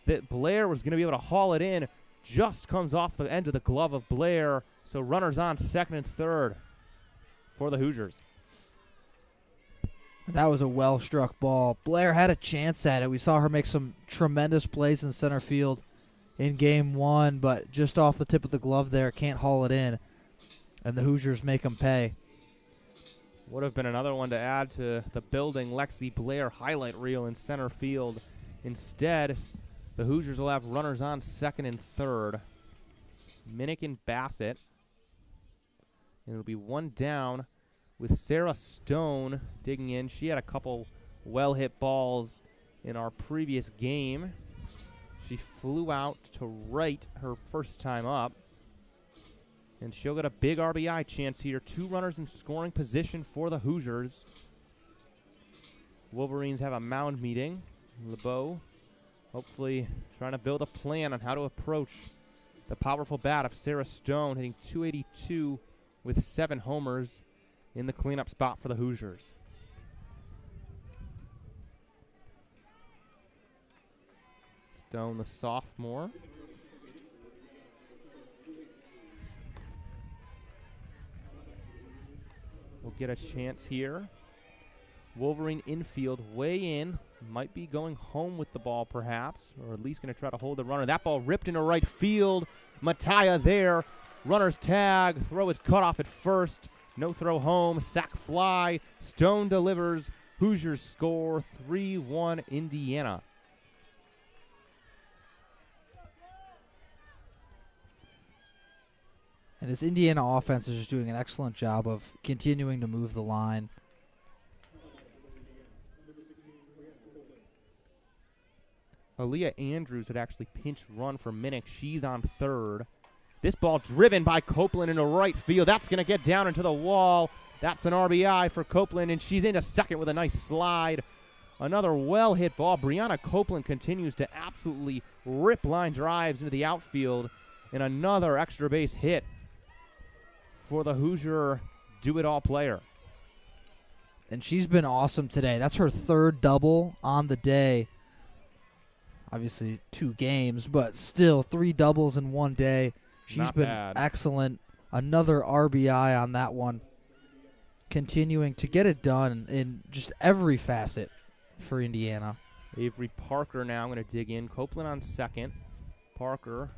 that Blair was going to be able to haul it in. Just comes off the end of the glove of Blair. So runners on second and third for the Hoosiers. That was a well-struck ball. Blair had a chance at it. We saw her make some tremendous plays in center field in game one, but just off the tip of the glove there, can't haul it in. And the Hoosiers make them pay. Would have been another one to add to the building Lexi Blair highlight reel in center field. Instead, the Hoosiers will have runners on second and third. Minnick and Bassett. And it'll be one down with Sarah Stone digging in. She had a couple well-hit balls in our previous game. She flew out to right her first time up. And she'll get a big RBI chance here. 2 runners in scoring position for the Hoosiers. Wolverines have a mound meeting. LeBeau hopefully trying to build a plan on how to approach the powerful bat of Sarah Stone, hitting .282 with 7 homers in the cleanup spot for the Hoosiers. Stone, the sophomore. Will get a chance here. Wolverine infield way in. Might be going home with the ball perhaps, or at least going to try to hold the runner. That ball ripped into right field. Mattia there. Runner's tag. Throw is cut off at first. No throw home. Sack fly. Stone delivers. Hoosiers score 3-1 Indiana. And this Indiana offense is just doing an excellent job of continuing to move the line. Aaliyah Andrews had actually pinch run for Minnick. She's on third. This ball driven by Copeland into right field. That's going to get down into the wall. That's an RBI for Copeland, and she's into second with a nice slide. Another well-hit ball. Brianna Copeland continues to absolutely rip line drives into the outfield, and another extra base hit for the Hoosier do-it-all player. And she's been awesome today. That's her third double on the day. Obviously 2 games, but still 3 doubles in one day. She's Not been bad. excellent. Another RBI on that one. Continuing to get it done in just every facet for Indiana. Avery Parker now going to dig in. Copeland on second. Parker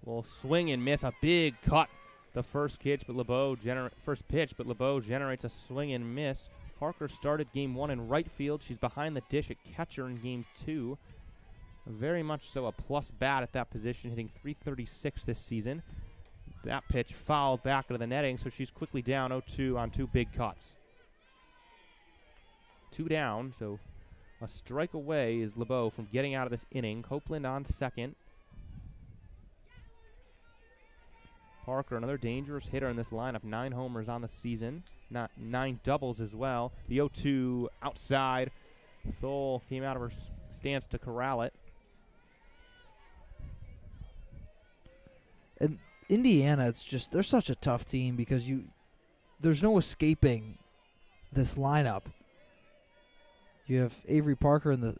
will swing and miss a big cut. The first pitch, but LeBeau generates a swing and miss. Parker started game 1 in right field. She's behind the dish at catcher in game 2. Very much so a plus bat at that position, hitting .336 this season. That pitch fouled back into the netting, so she's quickly down 0-2 on 2 big cuts. 2 down, so a strike away is LeBeau from getting out of this inning. Copeland on second. Parker, another dangerous hitter in this lineup. 9 homers on the season. 9 doubles as well. The 0-2 outside. Thole came out of her stance to corral it. And Indiana, it's just, they're such a tough team because there's no escaping this lineup. You have Avery Parker in the...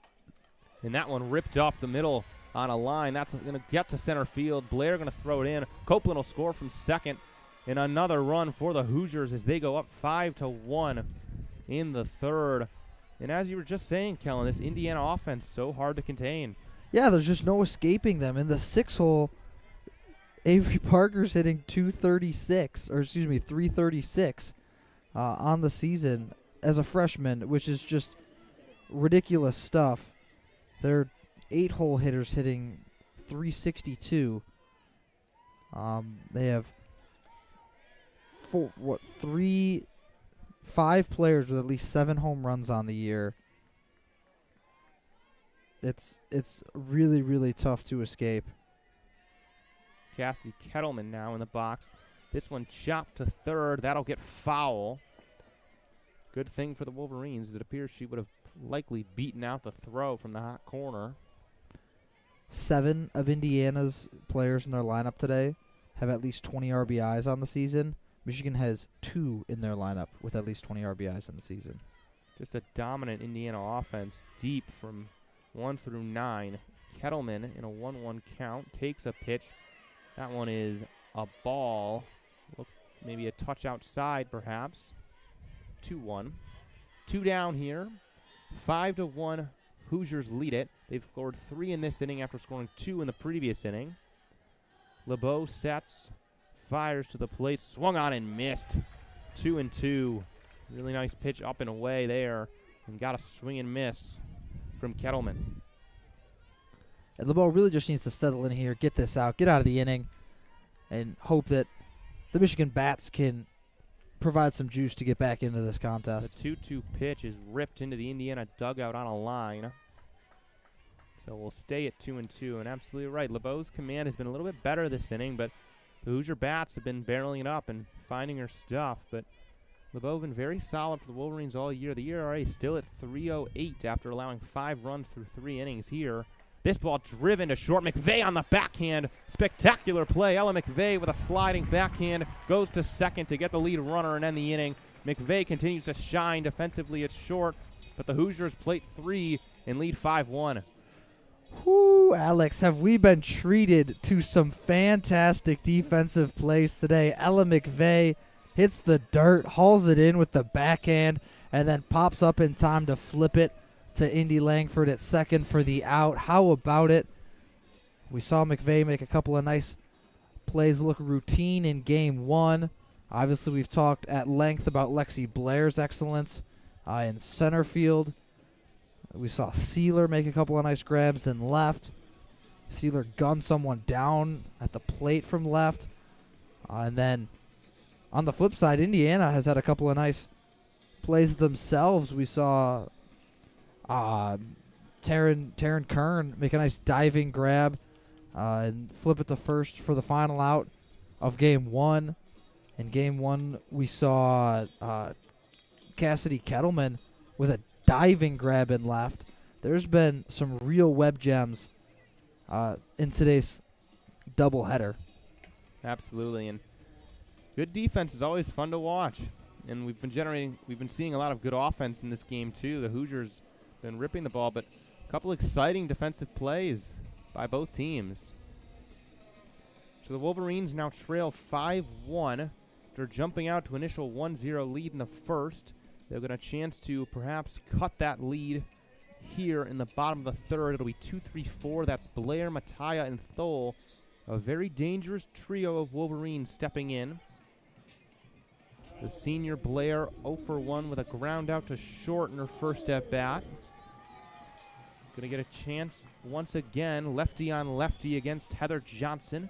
And that one ripped up the middle on a line. That's going to get to center field. Blair going to throw it in. Copeland will score from second. And another run for the Hoosiers as they go up 5-1 in the third. And as you were just saying, Kelin, this Indiana offense so hard to contain. Yeah, there's just no escaping them. In the 6-hole, Avery Parker's hitting 336 on the season as a freshman, which is just ridiculous stuff. They're 8-hole hitters hitting 362. They have 5 players with at least 7 home runs on the year. It's really, really tough to escape. Cassie Kettleman now in the box. This one chopped to third. That'll get foul. Good thing for the Wolverines. It appears she would have likely beaten out the throw from the hot corner. 7 of Indiana's players in their lineup today have at least 20 RBIs on the season. Michigan has 2 in their lineup with at least 20 RBIs in the season. Just a dominant Indiana offense deep from 1 through 9. Kettleman in a 1-1 count takes a pitch. That one is a ball. Look, maybe a touch outside perhaps. 2-1. 2 down here. 5-1 Hoosiers lead it. They've scored 3 in this inning after scoring 2 in the previous inning. LeBeau sets, fires to the plate, swung on and missed. 2-2. Really nice pitch up and away there, and got a swing and miss from Kettleman. And LeBeau really just needs to settle in here, get this out, get out of the inning, and hope that the Michigan bats can provide some juice to get back into this contest. The 2-2 pitch is ripped into the Indiana dugout on a line. So we'll stay at 2-2. And absolutely right, LeBeau's command has been a little bit better this inning, but the Hoosier bats have been barreling it up and finding her stuff. But LeBeau been very solid for the Wolverines all year. The ERA is still at 3.08 after allowing 5 runs through 3 innings here. This ball driven to short. McVeigh on the backhand. Spectacular play. Ella McVeigh with a sliding backhand goes to second to get the lead runner and end the inning. McVeigh continues to shine defensively at short, but the Hoosiers plate 3 and lead 5-1. Whoo, Alex, have we been treated to some fantastic defensive plays today. Ella McVeigh hits the dirt, hauls it in with the backhand, and then pops up in time to flip it to Indy Langford at second for the out. How about it? We saw McVeigh make a couple of nice plays look routine in game 1. Obviously, we've talked at length about Lexi Blair's excellence in center field. We saw Sealer make a couple of nice grabs in left. Sealer gunned someone down at the plate from left. And then on the flip side, Indiana has had a couple of nice plays themselves. We saw Taryn Kern make a nice diving grab and flip it to first for the final out of Game 1. In Game 1, we saw Cassidy Kettleman with a diving grab in left. There's been some real web gems in today's doubleheader. Absolutely, and good defense is always fun to watch. And we've been seeing a lot of good offense in this game too. The Hoosiers been ripping the ball, but a couple exciting defensive plays by both teams. So the Wolverines now trail 5-1. They're jumping out to initial 1-0 lead in the first. They've got a chance to perhaps cut that lead here in the bottom of the third. It'll be 2-3-4. That's Blair, Mattia, and Thole. A very dangerous trio of Wolverines stepping in. The senior Blair 0 for 1 with a ground out to short in her first at bat. Going to get a chance once again, lefty on lefty against Heather Johnson.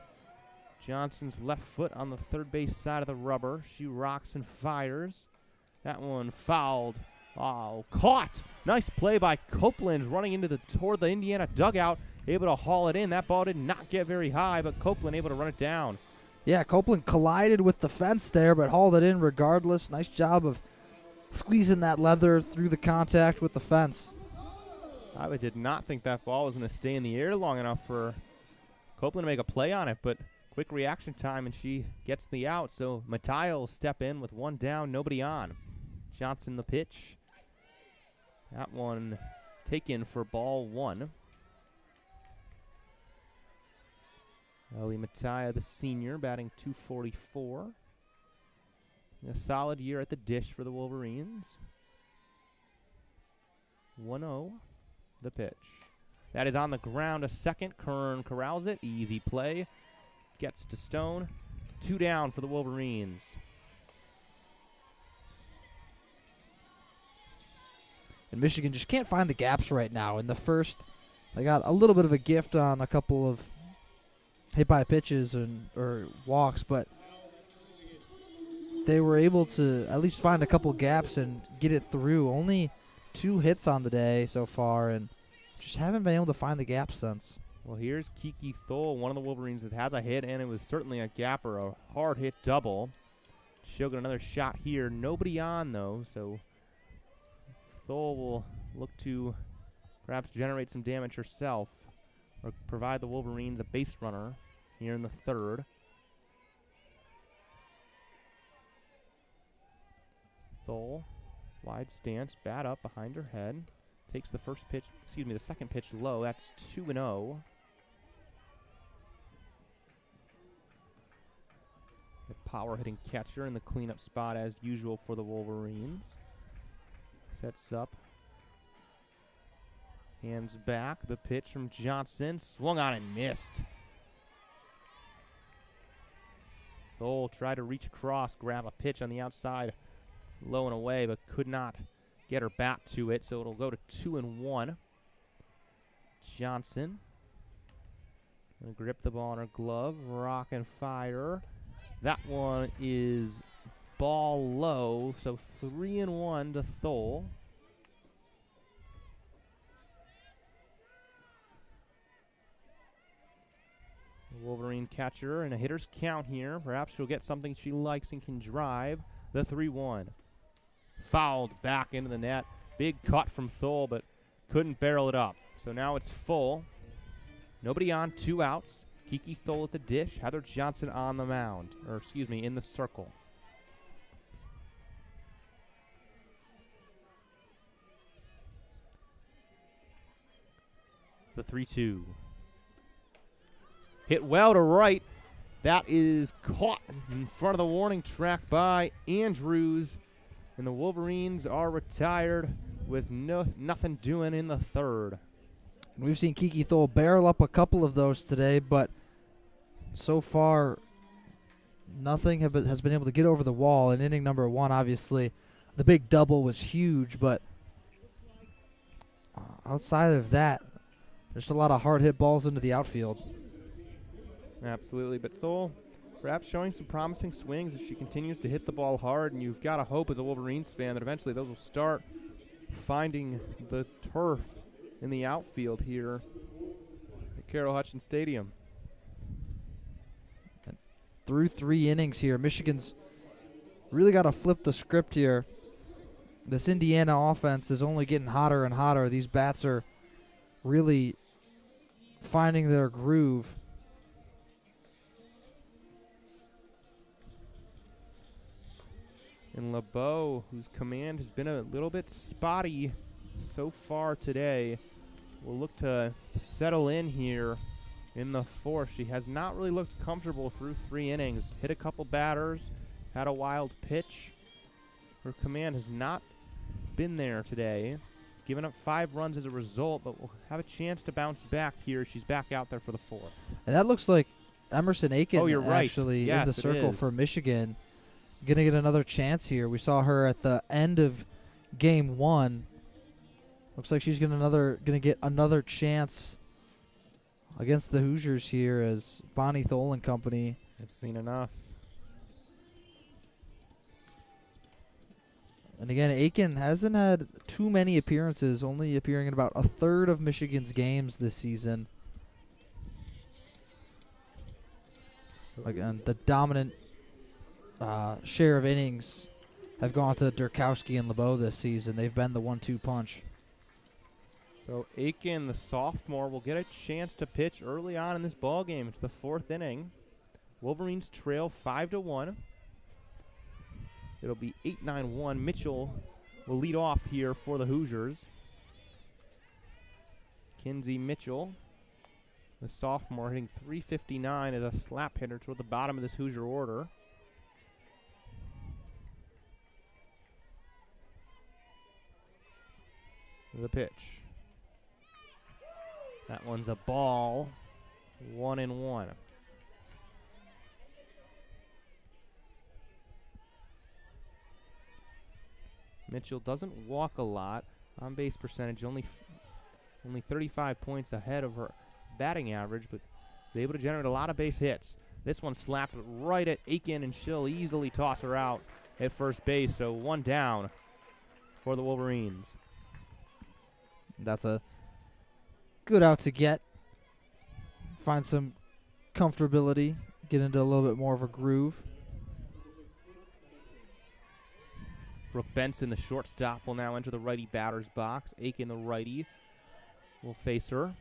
Johnson's left foot on the third base side of the rubber. She rocks and fires. That one fouled. Oh, caught. Nice play by Copeland running toward the Indiana dugout. Able to haul it in. That ball did not get very high, but Copeland able to run it down. Yeah, Copeland collided with the fence there, but hauled it in regardless. Nice job of squeezing that leather through the contact with the fence. I did not think that ball was going to stay in the air long enough for Copeland to make a play on it, but quick reaction time, and she gets the out. So Mattia will step in with one down, nobody on. Johnson the pitch. That one taken for ball 1. Ellie Mattia, the senior, batting .244. A solid year at the dish for the Wolverines. 1-0, the pitch. That is on the ground, a second. Kern corrals it, easy play. Gets it to Stone. 2 down for the Wolverines. And Michigan just can't find the gaps right now. In the first, they got a little bit of a gift on a couple of hit by pitches or walks, but they were able to at least find a couple gaps and get it through. Only 2 hits on the day so far, and just haven't been able to find the gaps since. Well, here's Kiki Thole, one of the Wolverines that has a hit, and it was certainly a gapper, a hard hit double. She'll get another shot here. Nobody on, though, so Thole will look to perhaps generate some damage herself or provide the Wolverines a base runner here in the third. Thole, wide stance, bat up behind her head. Takes the second pitch low. That's 2-0. The power hitting catcher in the cleanup spot as usual for the Wolverines. Sets up. Hands back. The pitch from Johnson. Swung on and missed. Thole tried to reach across, grab a pitch on the outside, low and away, but could not get her bat to it, so it'll go to 2-1. Johnson gonna grip the ball in her glove, rock and fire. That one is ball low, so 3-1 to Thole. Wolverine catcher and a hitter's count here. Perhaps she'll get something she likes and can drive. The 3-1. Fouled back into the net. Big cut from Thole, but couldn't barrel it up. So now it's full. Nobody on, 2 outs. Kiki Thole at the dish. Heather Johnson on the mound. Or, excuse me, in the circle. The 3-2. Hit well to right. That is caught in front of the warning track by Andrews. And the Wolverines are retired with nothing doing in the third. We've seen Kiki Thole barrel up a couple of those today, but so far nothing has been able to get over the wall. In inning number 1, obviously, the big double was huge, but outside of that, there's a lot of hard hit balls into the outfield. Absolutely, but Thole perhaps showing some promising swings as she continues to hit the ball hard, and you've got to hope as a Wolverines fan that eventually those will start finding the turf in the outfield here at Carroll Hutchins Stadium. And through 3 innings here, Michigan's really got to flip the script here. This Indiana offense is only getting hotter and hotter. These bats are really finding their groove. And LeBeau, whose command has been a little bit spotty so far today, will look to settle in here in the 4th. She has not really looked comfortable through 3 innings. Hit a couple batters, had a wild pitch. Her command has not been there today. She's given up 5 runs as a result, but will have a chance to bounce back here. She's back out there for the 4th. And that looks like Emerson Aiken actually yes, in the circle for Michigan. Going to get another chance here. We saw her at the end of game 1. Looks like she's going to get another chance against the Hoosiers here as Bonnie Thole and company. I've seen enough. And again, Aiken hasn't had too many appearances, only appearing in about a third of Michigan's games this season. So again, the dominant share of innings have gone to Durkowski and LeBeau this season. They've been the 1-2 punch. So Aiken, the sophomore, will get a chance to pitch early on in this ball game. It's the 4th inning. Wolverines trail 5-1. It'll be 8-9-1. Mitchell will lead off here for the Hoosiers. Kinsey Mitchell, the sophomore, hitting .359 as a slap hitter toward the bottom of this Hoosier order. The pitch. That one's a ball. 1-1. Mitchell doesn't walk a lot. On base percentage, only 35 points ahead of her batting average, but is able to generate a lot of base hits. This one slapped right at Aiken, and she'll easily toss her out at first base. So 1 down for the Wolverines. That's a good out to get. Find some comfortability. Get into a little bit more of a groove. Brooke Benson, the shortstop, will now enter the righty batter's box. Aiken, the righty, will face her.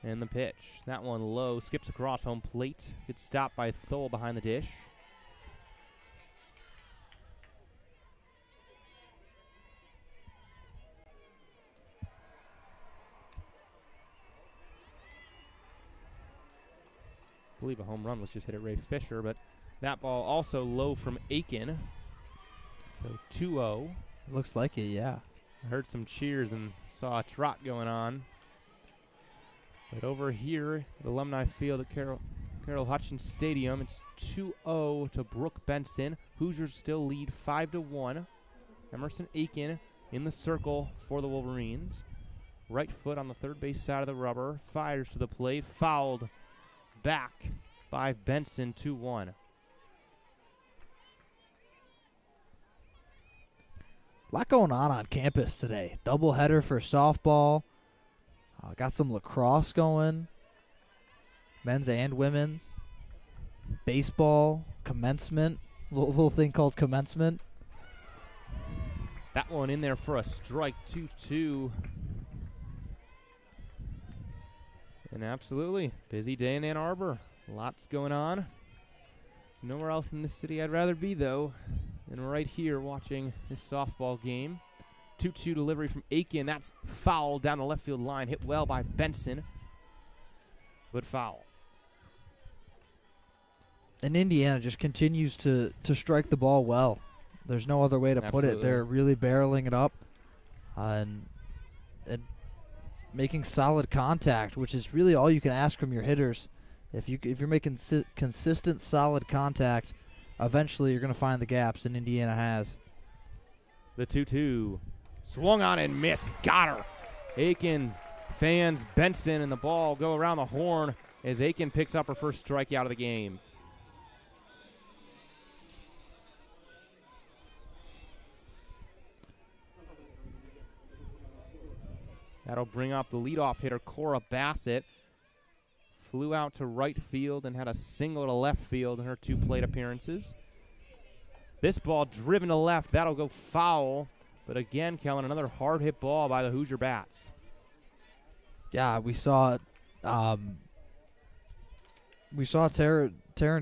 And the pitch. That one low. Skips across home plate. Gets stopped by Thole behind the dish. I believe a home run was just hit at Ray Fisher, but that ball also low from Aiken. So 2-0. Looks like it, yeah. I heard some cheers and saw a trot going on. But over here at Alumni Field at Carroll Hutchins Stadium, it's 2-0 to Brooke Benson. Hoosiers still lead 5-1. Emerson Aiken in the circle for the Wolverines. Right foot on the third base side of the rubber. Fires to the plate. Fouled back by Benson, 2-1. A lot going on campus today. Doubleheader for softball. Got some lacrosse going. Men's and women's. Baseball. Commencement. Little thing called commencement. That one in there for a strike, 2-2. And absolutely, busy day in Ann Arbor. Lots going on. Nowhere else in this city I'd rather be, though, than right here watching this softball game. 2-2 delivery from Aiken. That's foul down the left field line. Hit well by Benson, but foul. And Indiana just continues to strike the ball well. There's no other way to put it. They're really barreling it up and making solid contact, which is really all you can ask from your hitters. If you're making consistent, solid contact, eventually you're going to find the gaps, and Indiana has. The 2-2. Swung on and missed. Got her. Aiken fans Benson, and the ball go around the horn as Aiken picks up her first strikeout of the game. That'll bring up the leadoff hitter, Cora Bassett. Flew out to right field and had a single to left field in her 2 plate appearances. This ball driven to left. That'll go foul. But again, Kelin, another hard hit ball by the Hoosier bats. Yeah, we saw Taryn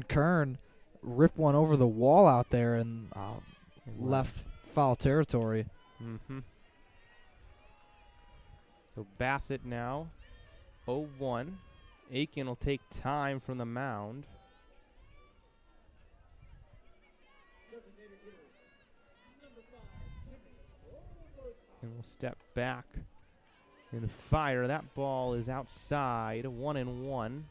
Kern rip one over the wall out there and left foul territory. Mm-hmm. So Bassett now 0-1. Aiken will take time from the mound. And we'll step back and fire. That ball is outside, 1-1.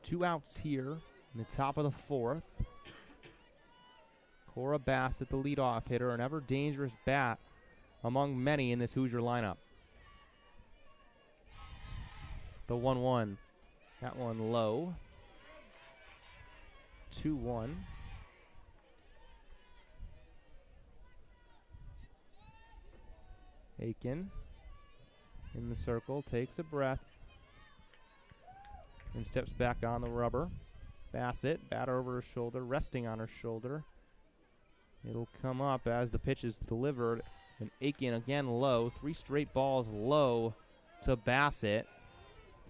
2 outs here in the top of the 4th. Cora Bassett, the leadoff hitter, an ever dangerous bat among many in this Hoosier lineup. The 1-1. That one low. 2-1. Aiken in the circle, takes a breath, and steps back on the rubber. Bassett, batter over her shoulder, resting on her shoulder. It'll come up as the pitch is delivered, and Aiken again low. 3 straight balls low to Bassett.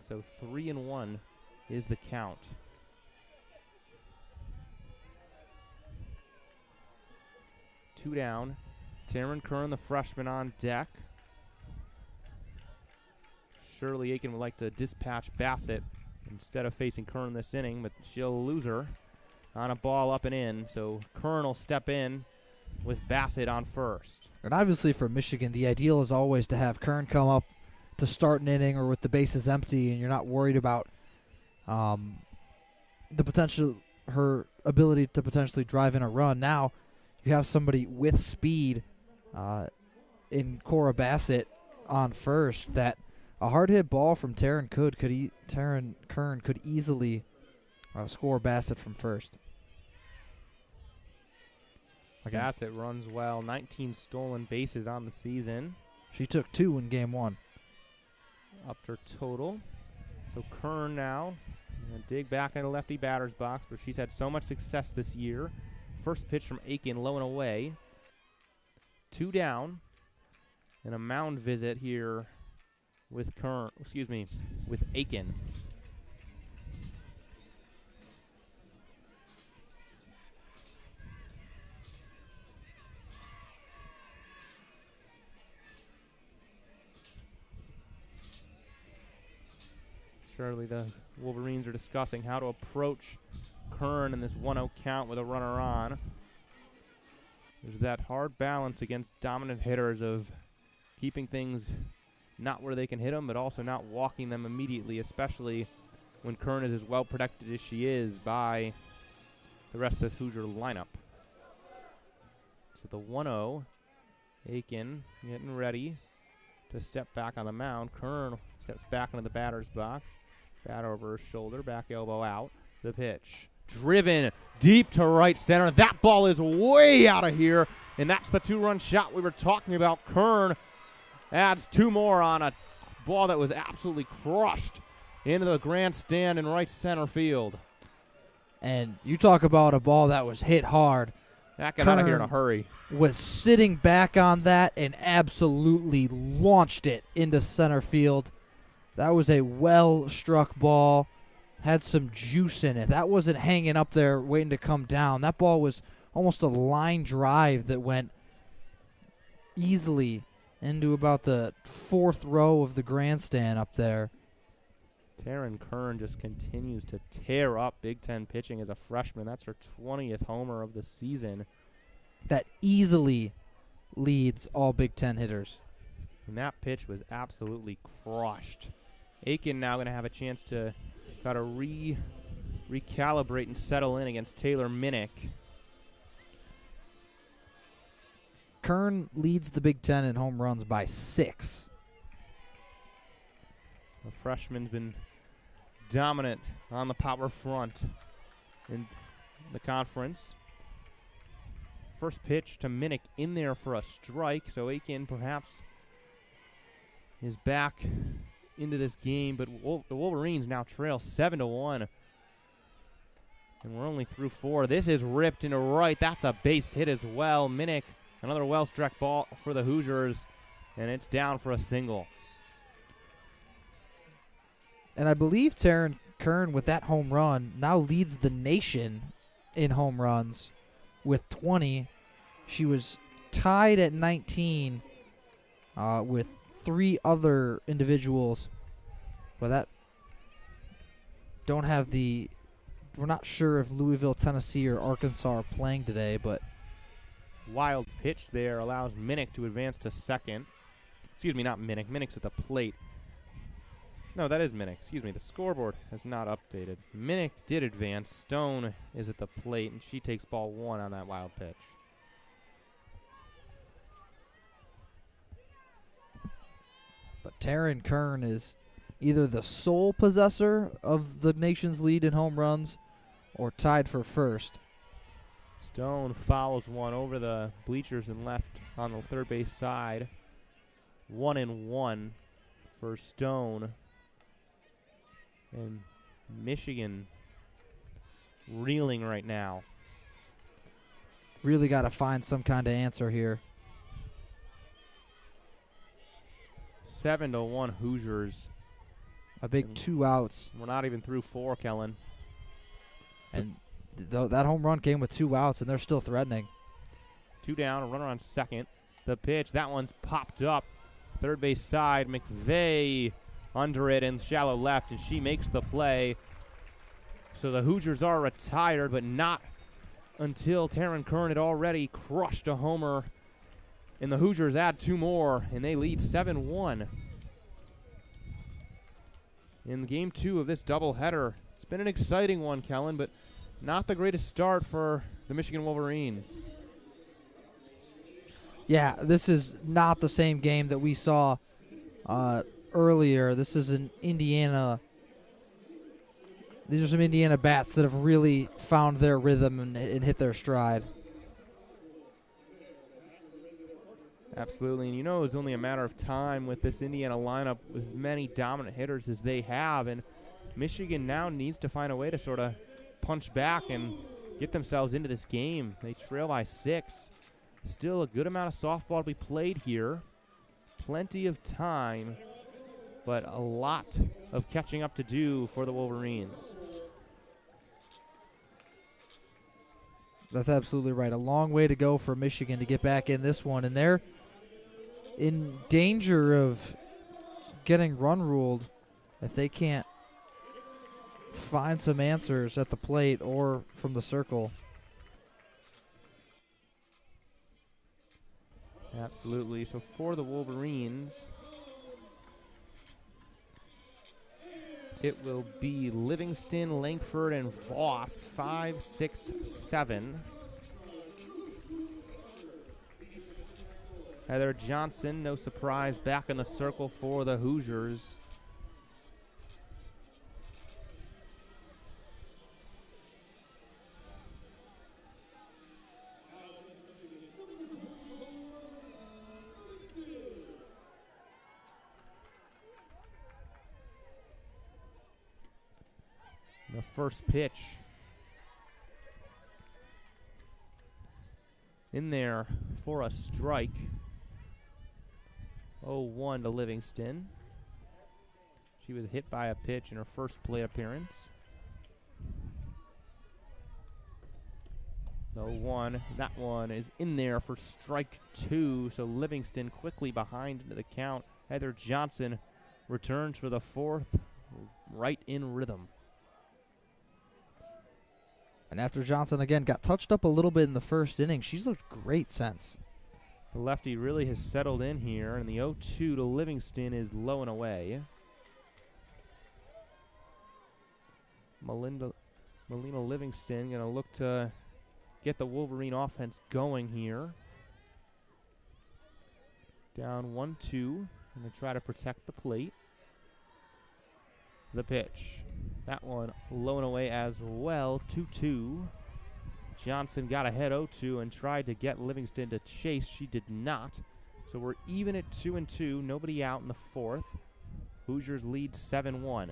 So 3-1 is the count. Two down. Taryn Kern, the freshman, on deck. Surely Aiken would like to dispatch Bassett instead of facing Kern this inning, but she'll lose her on a ball up and in. So Kern will step in with Bassett on first. And obviously for Michigan, the ideal is always to have Kern come up to start an inning or with the bases empty, and you're not worried about the potential, her ability to potentially drive in a run. Now you have somebody with speed in Cora Bassett on first that a hard hit ball from Taryn Kern could easily score Bassett from first. Bassett runs well, 19 stolen bases on the season. She took 2 in game 1. Upped her total. So Kern now gonna dig back in the lefty batter's box where she's had so much success this year. First pitch from Aiken, low and away. 2 down. And a mound visit here with with Aiken. Surely the Wolverines are discussing how to approach Kern in this 1-0 count with a runner on. There's that hard balance against dominant hitters of keeping things not where they can hit them, but also not walking them immediately, especially when Kern is as well protected as she is by the rest of this Hoosier lineup. So the 1-0, Aiken getting ready to step back on the mound. Kern steps back into the batter's box. Bat over her shoulder, back elbow out. The pitch. Driven deep to right center. That ball is way out of here, and that's the 2-run shot we were talking about. Kern adds 2 more on a ball that was absolutely crushed into the grandstand in right center field. And you talk about a ball that was hit hard. That got out of here in a hurry. Was sitting back on that and absolutely launched it into center field. That was a well-struck ball. Had some juice in it. That wasn't hanging up there waiting to come down. That ball was almost a line drive that went easily into about the 4th row of the grandstand up there. Taryn Kern just continues to tear up Big Ten pitching as a freshman. That's her 20th homer of the season. That easily leads all Big Ten hitters. And that pitch was absolutely crushed. Aiken now going to have a chance to kind of recalibrate and settle in against Taylor Minnick. Kern leads the Big Ten in home runs by 6. The freshman's been dominant on the power front in the conference. First pitch to Minnick in there for a strike, so Aiken perhaps is back into this game, but the Wolverines now trail 7-1. And we're only through 4. This is ripped into right. That's a base hit as well. Minnick, another well-struck ball for the Hoosiers, and it's down for a single. And I believe Taryn Kern, with that home run, now leads the nation in home runs with 20. She was tied at 19 with 3 other individuals. But that don't have the... We're not sure if Louisville, Tennessee, or Arkansas are playing today, but... Wild pitch there allows Minnick to advance to second. Excuse me, not Minnick. Minnick's at the plate. No, that is Minnick. Excuse me, the scoreboard has not updated. Minnick did advance. Stone is at the plate, and she takes ball 1 on that wild pitch. But Taryn Kern is either the sole possessor of the nation's lead in home runs or tied for first. Stone fouls one over the bleachers and left on the third base side. 1-1 for Stone. And Michigan reeling right now. Really got to find some kind of answer here. 7-1 Hoosiers. A big 2 outs. We're not even through 4, Kelin. And that home run came with 2 outs, and they're still threatening. 2 down, a runner on second. The pitch, that one's popped up. Third base side, McVeigh under it in shallow left, and she makes the play. So the Hoosiers are retired, but not until Taryn Kern had already crushed a homer. And the Hoosiers add 2 more, and they lead 7-1. In game 2 of this doubleheader, it's been an exciting one, Kelin, but not the greatest start for the Michigan Wolverines. Yeah, this is not the same game that we saw earlier. This is an Indiana. These are some Indiana bats that have really found their rhythm and hit their stride. Absolutely, and you know it's only a matter of time with this Indiana lineup with as many dominant hitters as they have, and Michigan now needs to find a way to sort of punch back and get themselves into this game. They trail by 6. Still a good amount of softball to be played here. Plenty of time, but a lot of catching up to do for the Wolverines. That's absolutely right. A long way to go for Michigan to get back in this one, and they're in danger of getting run ruled if they can't find some answers at the plate or from the circle. Absolutely. So for the Wolverines, it will be Livingston, Langford, and Voss, 5, 6, 7. Heather Johnson, no surprise, back in the circle for the Hoosiers. The first pitch in there for a strike. 0-1 to Livingston. She was hit by a pitch in her first plate appearance. 0-1. That one is in there for strike 2. So Livingston quickly behind into the count. Heather Johnson returns for the 4th, right in rhythm. And after Johnson, again, got touched up a little bit in the first inning, she's looked great since. The lefty really has settled in here, and the 0-2 to Livingston is low and away. Melina Livingston going to look to get the Wolverine offense going here. Down 1-2, and they try to protect the plate. the pitch. That one low and away as well, 2-2. Johnson got ahead 0-2 and tried to get Livingston to chase. She did not. So we're even at 2-2. Nobody out in the fourth. Hoosiers lead 7-1.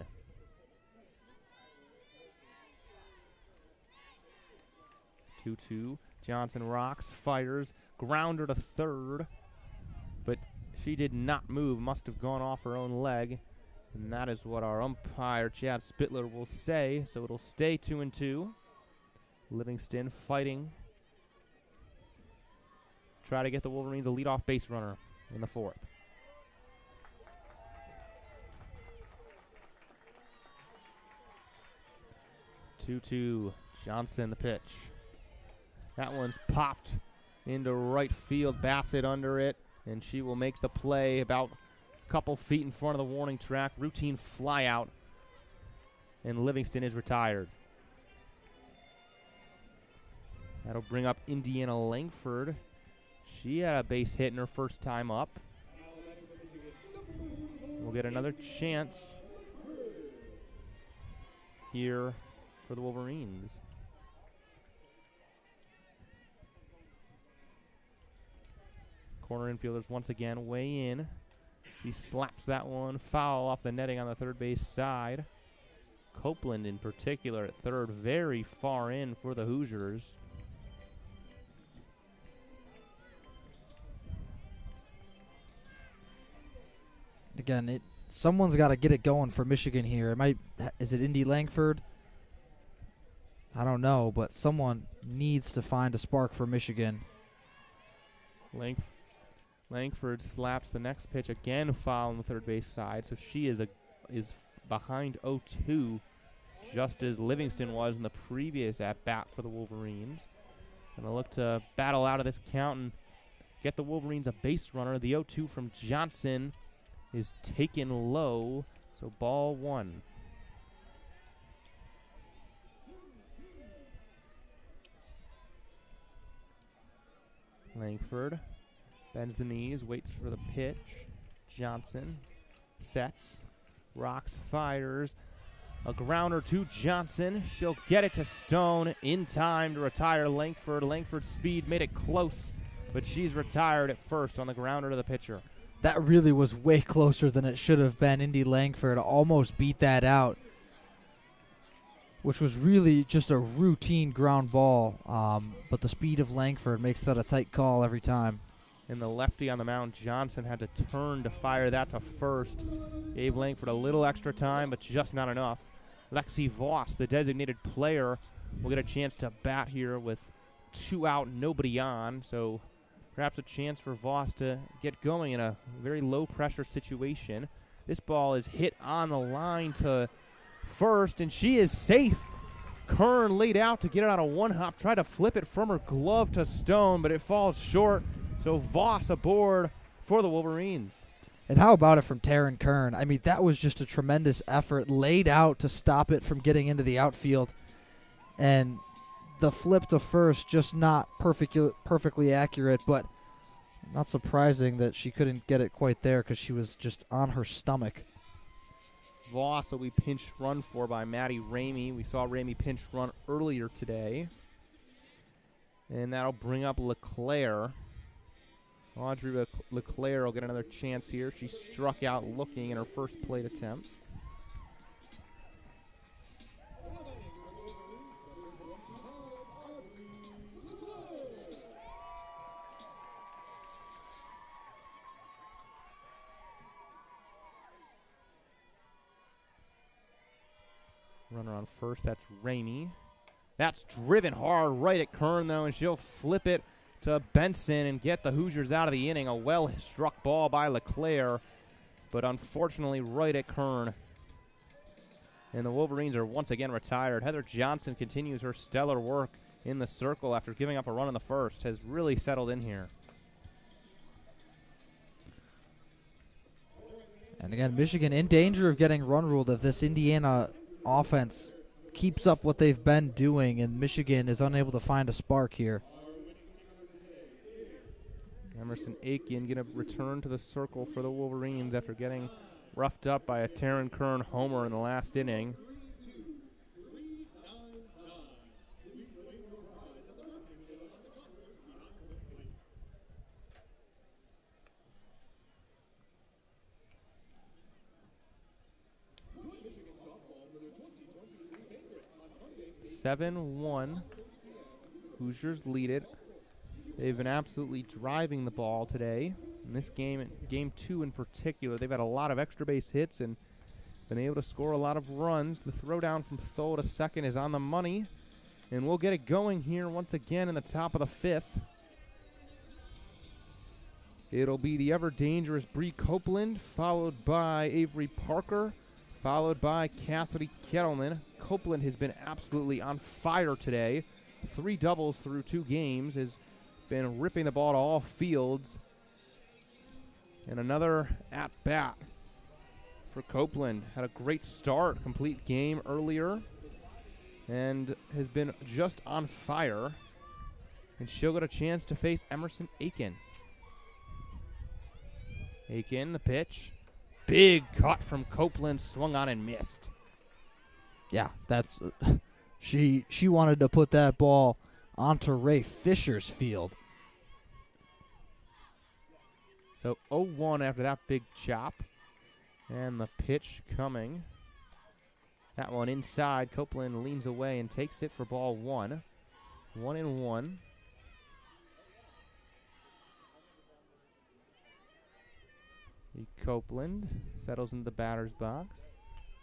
Johnson rocks, fires, grounder to third. But she did not move, must have gone off her own leg. And that is what our umpire, Chad Spittler, will say. So it'll stay 2-2. Livingston fighting. Try to get the Wolverines a leadoff base runner in the fourth. Johnson the pitch. That one's popped into right field. Bassett under it, and she will make the play about a couple feet in front of the warning track. Routine fly out, and Livingston is retired. That'll bring up Indiana Langford. She had a base hit in her first time up. We'll get another chance here for the Wolverines. Corner infielders once again weigh in. She slaps that one foul off the netting on the third base side. Copeland in particular at third, very far in for the Hoosiers. Again, someone's got to get it going for Michigan here. Is it Indy Langford? I don't know, but someone needs to find a spark for Michigan. Langford slaps the next pitch again, foul on the third base side. So she is behind 0-2, just as Livingston was in the previous at bat for the Wolverines. And they'll look to battle out of this count and get the Wolverines a base runner. The 0-2 from Johnson is taken low, so ball one. Langford bends the knees, waits for the pitch. Johnson sets, rocks, fires. A grounder to Johnson. She'll get it to Stone in time to retire Langford. Langford's speed made it close, but she's retired at first on the grounder to the pitcher. That really was way closer than it should have been. Indy Langford almost beat that out, which was really just a routine ground ball. But the speed of Langford makes that a tight call every time. And the lefty on the mound, Johnson, had to turn to fire that to first. Gave Langford a little extra time, but just not enough. Lexi Voss, the designated player, will get a chance to bat here with 2 out, nobody on. So perhaps a chance for Voss to get going in a very low-pressure situation. This ball is hit on the line to first, and she is safe. Kern laid out to get it on a one-hop, tried to flip it from her glove to Stone, but it falls short. So Voss aboard for the Wolverines. And how about it from Taryn Kern? I mean, that was just a tremendous effort laid out to stop it from getting into the outfield. And the flip to first, just not perfectly accurate, but not surprising that she couldn't get it quite there because she was just on her stomach. Voss will be pinch run for by Maddie Ramey. We saw Ramey pinch run earlier today. And that'll bring up LeClaire. Audrey LeClaire will get another chance here. She struck out looking in her first plate attempt. Runner on first, that's Ramey. That's driven hard right at Kern, though, and she'll flip it to Benson and get the Hoosiers out of the inning. A well-struck ball by LeClaire, but unfortunately right at Kern. And the Wolverines are once again retired. Heather Johnson continues her stellar work in the circle after giving up a run in the first, has really settled in here. And again, Michigan in danger of getting run ruled if this Indiana offense keeps up what they've been doing, and Michigan is unable to find a spark here. Emerson Aiken going to return to the circle for the Wolverines after getting roughed up by a Taryn Kern homer in the last inning. (7-1). Hoosiers lead it. They've been absolutely driving the ball today. In this game, game 2 in particular, they've had a lot of extra base hits and been able to score a lot of runs. The throwdown from Thole to second is on the money, and we'll get it going here once again in the top of the 5th. It'll be the ever-dangerous Bree Copeland, followed by Avery Parker, followed by Cassidy Kettleman. Copeland has been absolutely on fire today. 3 doubles through 2 games, has been ripping the ball to all fields. And another at-bat for Copeland. Had a great start, complete game earlier, and has been just on fire. And she'll get a chance to face Emerson Aiken. Aiken, the pitch. Big cut from Copeland, swung on and missed. Yeah, that's she wanted to put that ball onto Ray Fisher's field. So 0-1 after that big chop. And the pitch coming. That one inside. Copeland leans away and takes it for ball 1. 1-1. Copeland settles into the batter's box.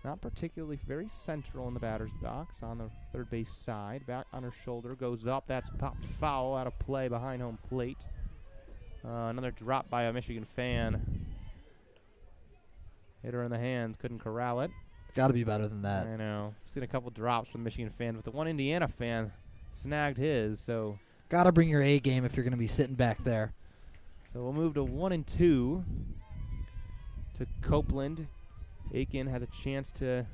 Not particularly very central in the batter's box. On the third base side. Back on her shoulder. Goes up. That's popped foul out of play behind home plate. Another drop by a Michigan fan. Hit her in the hands. Couldn't corral it. Got to be better than that. I know. Seen a couple drops from Michigan fans, but the one Indiana fan snagged his. So got to bring your A game if you're going to be sitting back there. So we'll move to 1-2 to Copeland. Aiken has a chance to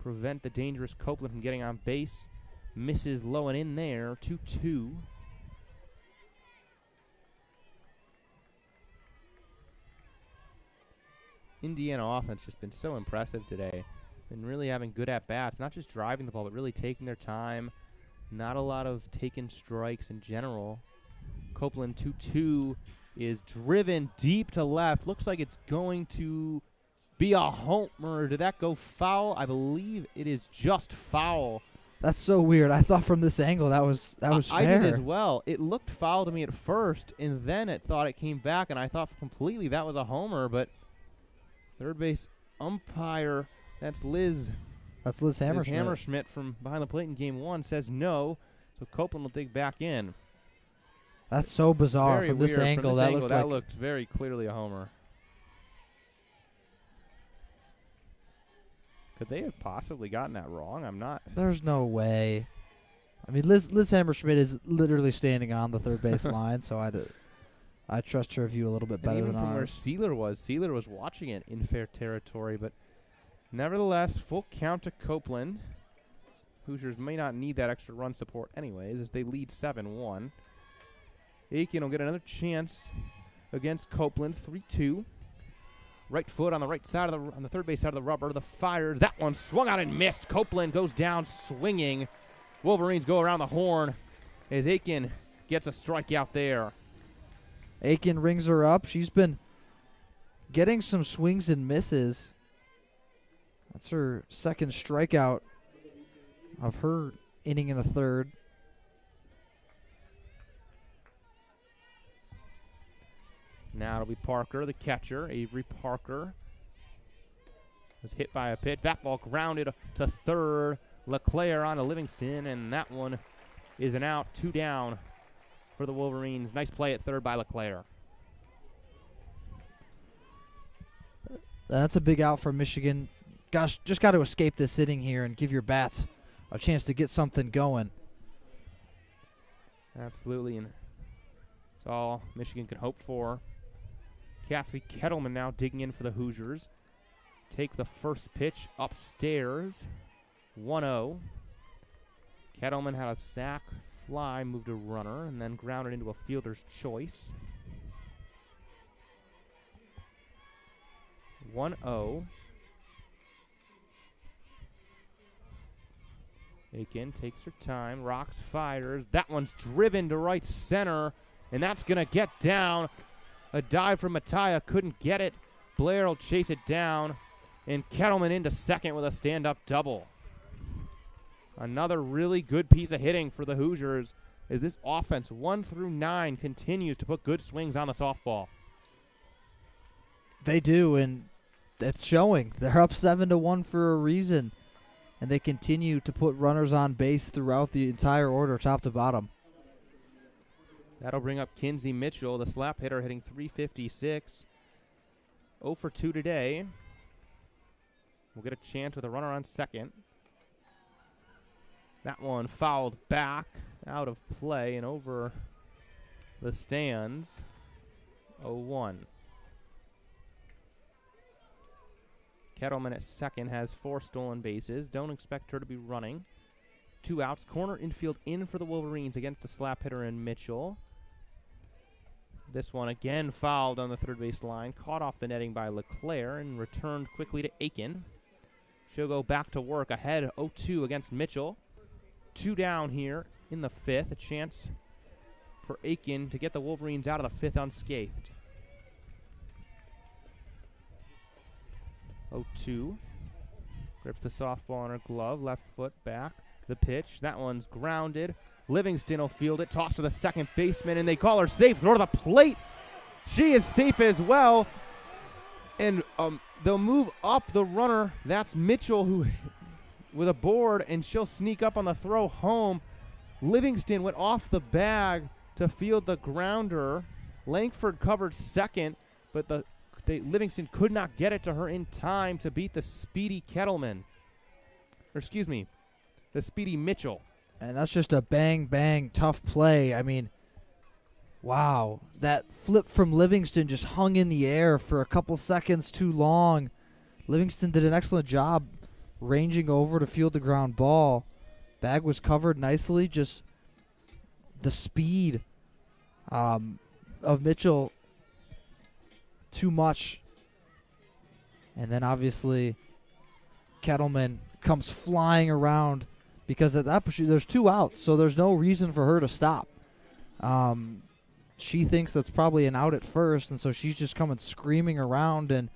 prevent the dangerous Copeland from getting on base. Misses low and in there. 2-2. Indiana offense just been so impressive today. Been really having good at-bats, not just driving the ball, but really taking their time. Not a lot of taken strikes in general. Copeland 2-2 is driven deep to left. Looks like it's going to be a homer. Did that go foul? I believe it is just foul. That's so weird. I thought from this angle that was fair. I did as well. It looked foul to me at first, and then it thought it came back, and I thought completely that was a homer, but third base umpire, that's Liz. That's Liz Hammerschmidt. Liz Hammerschmidt from behind the plate in game 1 says no, so Copeland will dig back in. That's so bizarre Very from this weird. angle. From this that angle, looked looked very clearly a homer. Could they have possibly gotten that wrong? I'm not. There's no way. I mean, Liz Hammerschmidt is literally standing on the third base line, so I trust her view a little bit better and even than from ours. where Sealer was watching it in fair territory, but nevertheless, full count to Copeland. Hoosiers may not need that extra run support anyways, as they lead 7-1. Aiken will get another chance against Copeland, 3-2. Right foot on the right side of on the third base side of the rubber. The fires. That one swung out and missed. Copeland goes down swinging. Wolverines go around the horn as Aiken gets a strikeout there. Aiken rings her up. She's been getting some swings and misses. That's her second strikeout of her inning in the third. Now it'll be Parker, the catcher. Avery Parker was hit by a pitch. That ball grounded to third. LeClaire on to Livingston, and that one is an out. 2 down for the Wolverines. Nice play at third by LeClaire. That's a big out for Michigan. Gosh, just got to escape this inning here and give your bats a chance to get something going. Absolutely, and that's all Michigan can hope for. Cassie Kettleman now digging in for the Hoosiers. Take the first pitch upstairs. 1-0. Kettleman had a sac fly, moved a runner, and then grounded into a fielder's choice. 1-0. Aiken takes her time, rocks, fires. That one's driven to right center, and that's going to get down. A dive from Mattia, couldn't get it. Blair will chase it down, and Kettleman into second with a stand-up double. Another really good piece of hitting for the Hoosiers as this offense, 1 through 9, continues to put good swings on the softball. They do, and it's showing. They're up 7-1 for a reason, and they continue to put runners on base throughout the entire order, top to bottom. That'll bring up Kinsey Mitchell, the slap hitter, hitting .356. 0 for 2 today. We'll get a chance with a runner on second. That one fouled back, out of play, and over the stands. 0-1. Kettleman at second has 4 stolen bases. Don't expect her to be running. 2 outs. Corner infield in for the Wolverines against a slap hitter in Mitchell. This one again fouled on the third base line. Caught off the netting by LeClaire and returned quickly to Aiken. She'll go back to work ahead 0-2 against Mitchell. 2 down here in the 5th. A chance for Aiken to get the Wolverines out of the 5th unscathed. 0-2. Grips the softball in her glove. Left foot back. The pitch. That one's grounded. Livingston will field it. Toss to the second baseman, and they call her safe. Throw to the plate. She is safe as well. And they'll move up the runner. That's Mitchell who with a board, and she'll sneak up on the throw home. Livingston went off the bag to field the grounder. Langford covered second, but Livingston could not get it to her in time to beat the speedy Kettleman. Or excuse me, the speedy Mitchell. And that's just a bang, bang, tough play. I mean, wow. That flip from Livingston just hung in the air for a couple seconds too long. Livingston did an excellent job ranging over to field the ground ball. Bag was covered nicely. Just the speed of Mitchell, too much. And then obviously Kettleman comes flying around because at that point there's 2 outs, so there's no reason for her to stop. She thinks that's probably an out at first, and so she's just coming screaming around. And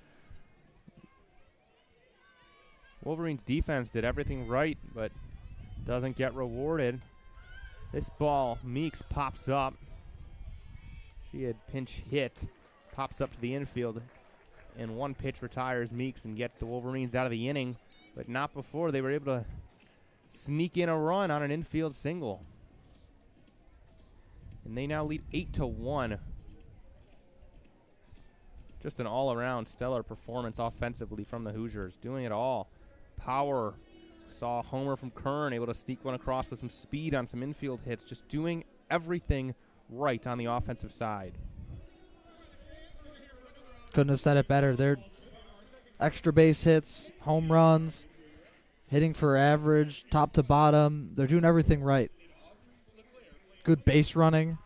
Wolverines defense did everything right, but doesn't get rewarded. This ball, Meeks pops up. She had pinch hit, pops up to the infield, and one pitch retires Meeks and gets the Wolverines out of the inning, but not before they were able to sneak in a run on an infield single. And they now lead 8-1. Just an all-around stellar performance offensively from the Hoosiers, doing it all. Power. Saw a homer from Kern, able to sneak one across with some speed on some infield hits, just doing everything right on the offensive side. Couldn't have said it better. They're extra base hits, home runs, hitting for average, top to bottom. They're doing everything right. Good base running.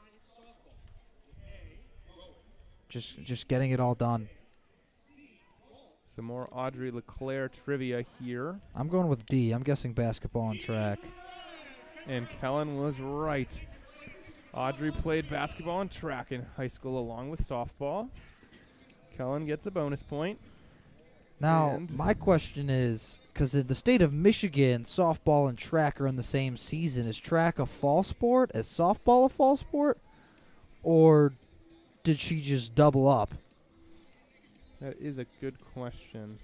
Just getting it all done. Some more Audrey LeClaire trivia here. I'm going with D. I'm guessing basketball and track. And Kelin was right. Audrey played basketball and track in high school along with softball. Kelin gets a bonus point. Now, my question is, because in the state of Michigan, softball and track are in the same season. Is track a fall sport? Is softball a fall sport? Or did she just double up? That is a good question.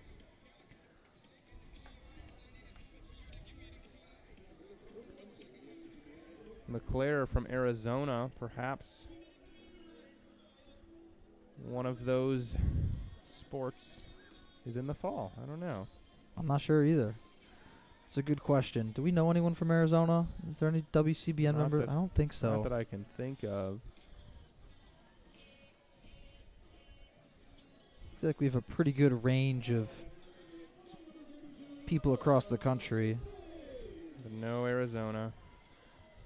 LeClaire from Arizona, perhaps one of those sports is in the fall. I don't know. I'm not sure either. It's a good question. Do we know anyone from Arizona? Is there any WCBN member? I don't think so. Not that I can think of. I feel like we have a pretty good range of people across the country. But no Arizona.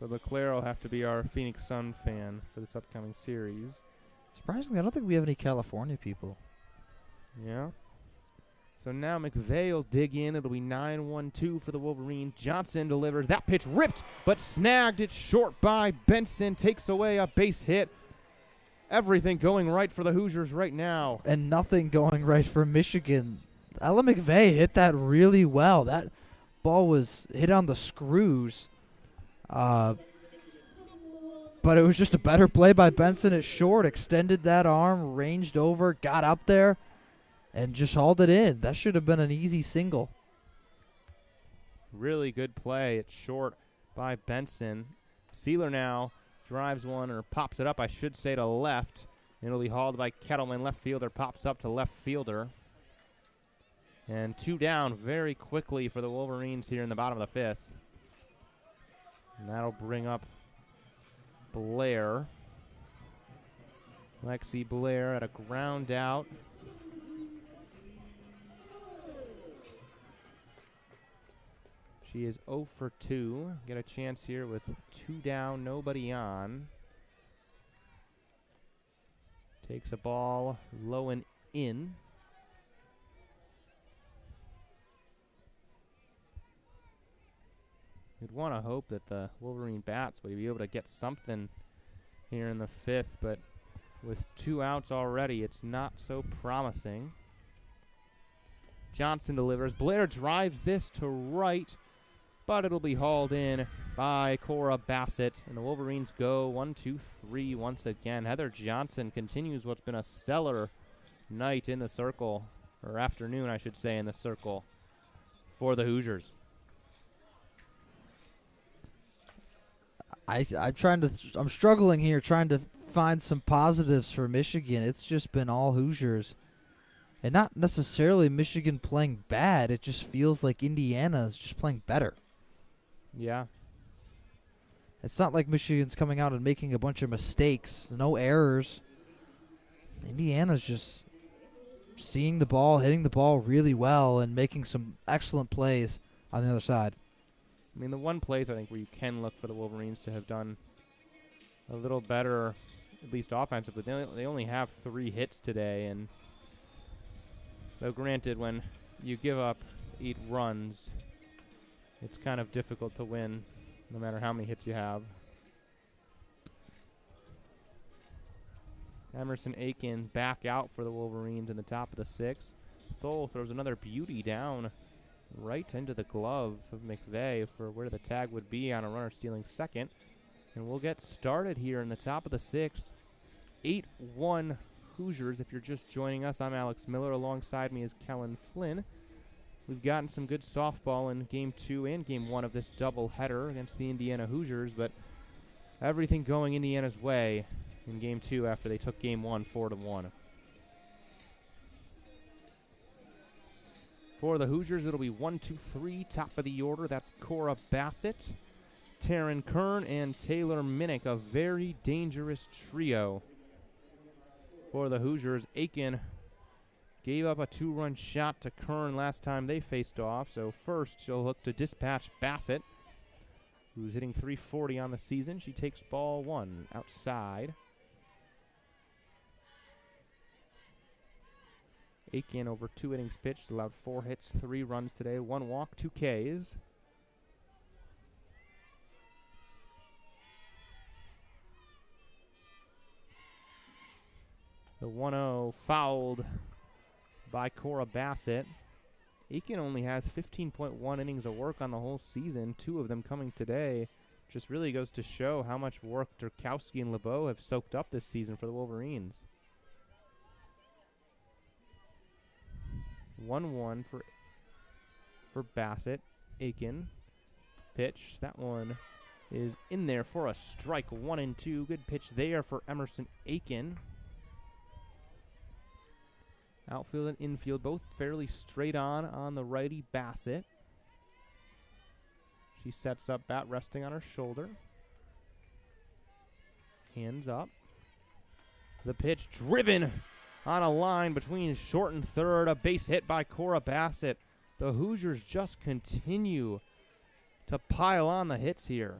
So LeClaire will have to be our Phoenix Sun fan for this upcoming series. Surprisingly, I don't think we have any California people. Yeah. So now McVeigh will dig in. It'll be 9-1-2 for the Wolverines. Johnson delivers. That pitch ripped, but snagged it short by Benson. Takes away a base hit. Everything going right for the Hoosiers right now. And nothing going right for Michigan. Ella McVeigh hit that really well. That ball was hit on the screws. But it was just a better play by Benson at short. Extended that arm, ranged over, got up there, and just hauled it in. That should have been an easy single. Really good play at short by Benson. Sealer now drives one, or pops it up, I should say, to left. It'll be hauled by Kettleman. Left fielder pops up to left fielder. And 2 down very quickly for the Wolverines here in the bottom of the 5th. And that'll bring up Blair. Lexi Blair at a ground out. She is 0 for 2. Get a chance here with 2 down, nobody on. Takes a ball low and in. You'd want to hope that the Wolverine bats would be able to get something here in the 5th, but with 2 outs already, it's not so promising. Johnson delivers. Blair drives this to right, but it'll be hauled in by Cora Bassett, and the Wolverines go 1-2-3 once again. Heather Johnson continues what's been a stellar night in the circle, or afternoon, I should say, in the circle for the Hoosiers. I'm struggling here trying to find some positives for Michigan. It's just been all Hoosiers. And not necessarily Michigan playing bad. It just feels like Indiana is just playing better. Yeah. It's not like Michigan's coming out and making a bunch of mistakes. No errors. Indiana's just seeing the ball, hitting the ball really well, and making some excellent plays on the other side. I mean, the one place I think where you can look for the Wolverines to have done a little better, at least offensively, they only have 3 hits today. And though granted, when you give up 8 runs, it's kind of difficult to win no matter how many hits you have. Emerson Aiken back out for the Wolverines in the top of the 6th. Thole throws another beauty down right into the glove of McVeigh for where the tag would be on a runner stealing second. And we'll get started here in the top of the 6th. 8-1 Hoosiers. If you're just joining us, I'm Alex Miller. Alongside me is Kelin Flynn. We've gotten some good softball in Game 2 and Game 1 of this doubleheader against the Indiana Hoosiers, but everything going Indiana's way in Game 2 after they took Game 1 4-1. For the Hoosiers, it'll be 1-2-3, top of the order. That's Cora Bassett, Taryn Kern, and Taylor Minnick, a very dangerous trio. For the Hoosiers, Aiken gave up a 2-run shot to Kern last time they faced off, so first she'll look to dispatch Bassett, who's hitting .340 on the season. She takes ball 1 outside. Aiken over 2 innings pitched, allowed 4 hits, 3 runs today, 1 walk, 2 Ks. The 1-0 fouled by Cora Bassett. Aiken only has 15.1 innings of work on the whole season, 2 of them coming today. Just really goes to show how much work Durkowski and LeBeau have soaked up this season for the Wolverines. 1-1 for Bassett. Aiken pitch. That one is in there for a strike. 1-2. Good pitch there for Emerson Aiken. Outfield and infield both fairly straight on the righty Bassett. She sets up, bat resting on her shoulder. Hands up. The pitch driven on a line between short and third. A base hit by Cora Bassett. The Hoosiers just continue to pile on the hits here.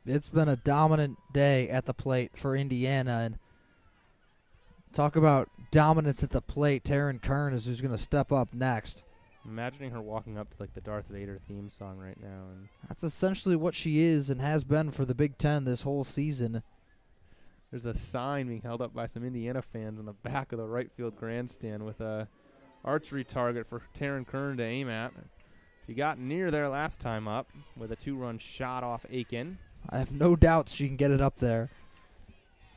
It's been a dominant day at the plate for Indiana, and talk about dominance at the plate. Taryn Kern is who's going to step up next. Imagining her walking up to like the Darth Vader theme song right now. And that's essentially what she is and has been for the Big Ten this whole season. there's a sign being held up by some Indiana fans on the back of the right field grandstand with a archery target for Taryn Kern to aim at. She got near there last time up with a 2-run shot off Aiken. I have no doubts she can get it up there.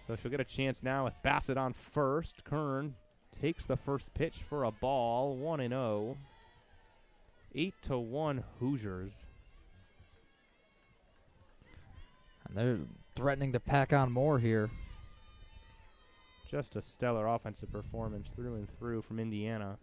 So she'll get a chance now with Bassett on first. Kern takes the first pitch for a ball, 1-0. 8-1 Hoosiers. And they're threatening to pack on more here. Just a stellar offensive performance through and through from Indiana.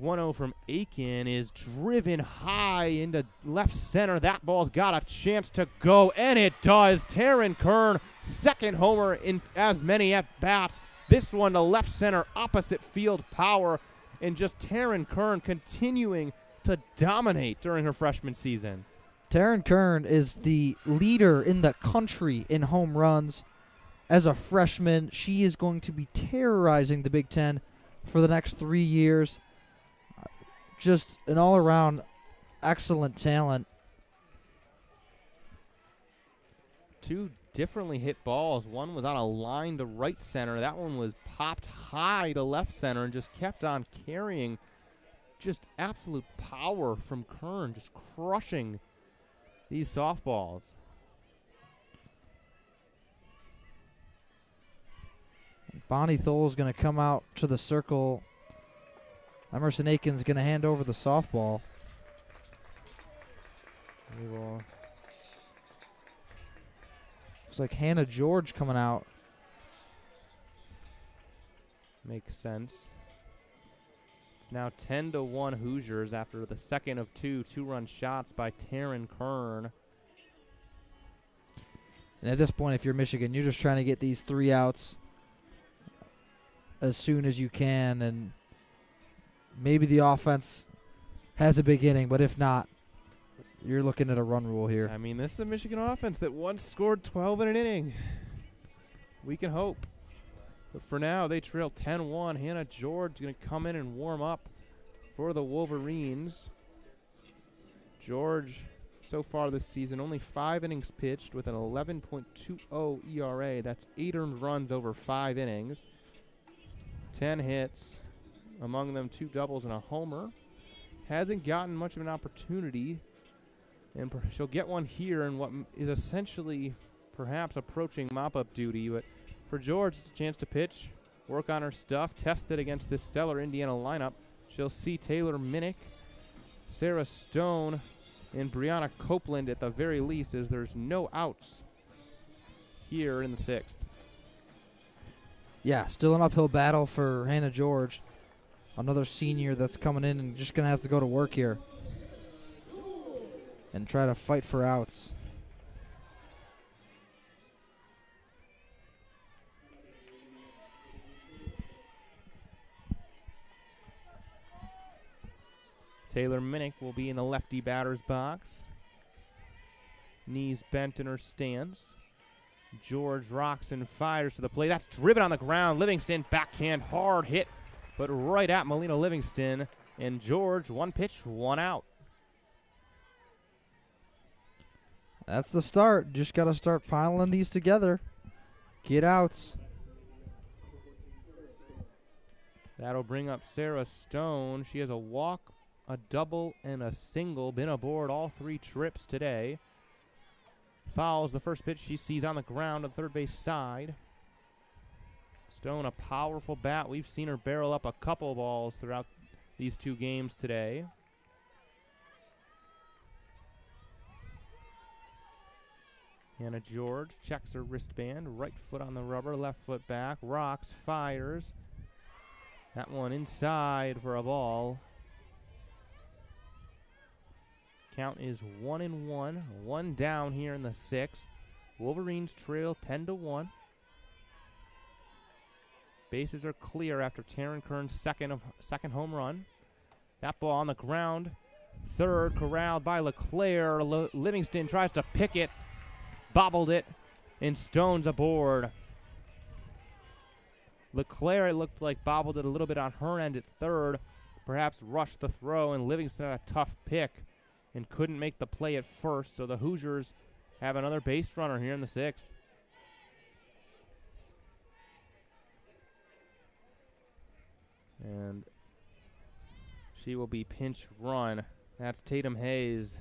1-0 from Aiken is driven high into left center. That ball's got a chance to go, and it does. Taryn Kern, second homer in as many at-bats. This one to left center, opposite field power. And just Taryn Kern continuing to dominate during her freshman season. Taryn Kern is the leader in the country in home runs. As a freshman, she is going to be terrorizing the Big Ten for the next 3 years. Just an all-around excellent talent. Two differently hit balls. One was on a line to right center. That one was popped high to left center and just kept on carrying. Just absolute power from Kern, just crushing these softballs. Bonnie Thole is going to come out to the circle. Emerson Aiken's going to hand over the softball. Looks like Hannah George coming out. Makes sense. It's now 10-1 Hoosiers after the second of two-run shots by Taryn Kern. And at this point, if you're Michigan, you're just trying to get these 3 outs as soon as you can, and maybe the offense has a big inning, but if not, you're looking at a run rule here. I mean, this is a Michigan offense that once scored 12 in an inning. We can hope. But for now, they trail 10-1. Hannah George going to come in and warm up for the Wolverines. George, so far this season, only 5 innings pitched with an 11.20 ERA. That's 8 earned runs over 5 innings. 10 hits, among them 2 doubles and a homer. Hasn't gotten much of an opportunity, and she'll get one here in what is essentially perhaps approaching mop-up duty. But for George, it's a chance to pitch, work on her stuff, test it against this stellar Indiana lineup. She'll see Taylor Minnick, Sarah Stone, and Brianna Copeland at the very least, as there's no outs here in the 6th. Yeah, still an uphill battle for Hannah George. Another senior that's coming in and just going to have to go to work here and try to fight for outs. Taylor Minnick will be in the lefty batter's box. Knees bent in her stance. George rocks and fires to the plate. That's driven on the ground. Livingston backhand, hard hit, but right at Melina Livingston. And George, 1 pitch, 1 out. That's the start. Just got to start piling these together. Get outs. That'll bring up Sarah Stone. She has a walk, a double, and a single. Been aboard all 3 trips today. Fouls the first pitch she sees on the ground on the third base side. Stone, a powerful bat. We've seen her barrel up a couple balls throughout these 2 games today. Hannah George checks her wristband. Right foot on the rubber, left foot back. Rocks, fires. That one inside for a ball. Count is 1-1. 1 down here in the 6th. Wolverines trail 10-1. Bases are clear after Taryn Kern's second home run. That ball on the ground. Third, corralled by LeClaire. Livingston tries to pick it. Bobbled it. And Stone's aboard. LeClaire, it looked like, bobbled it a little bit on her end at third, perhaps rushed the throw, and Livingston had a tough pick and couldn't make the play at first, so the Hoosiers have another base runner here in the 6th. And she will be pinch run. That's Tatum Hayes,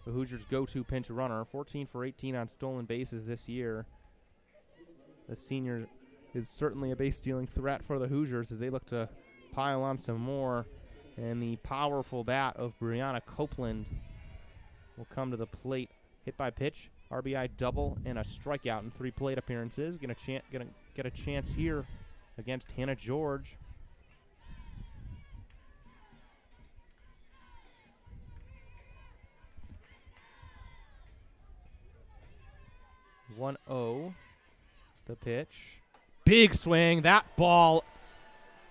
the Hoosiers' go-to pinch runner. 14 for 18 on stolen bases this year. The senior is certainly a base-stealing threat for the Hoosiers as they look to pile on some more. And the powerful bat of Brianna Copeland will come to the plate. Hit by pitch, RBI double, and a strikeout in 3 plate appearances. Gonna get a chance here against Hannah George. 1-0, the pitch. Big swing. That ball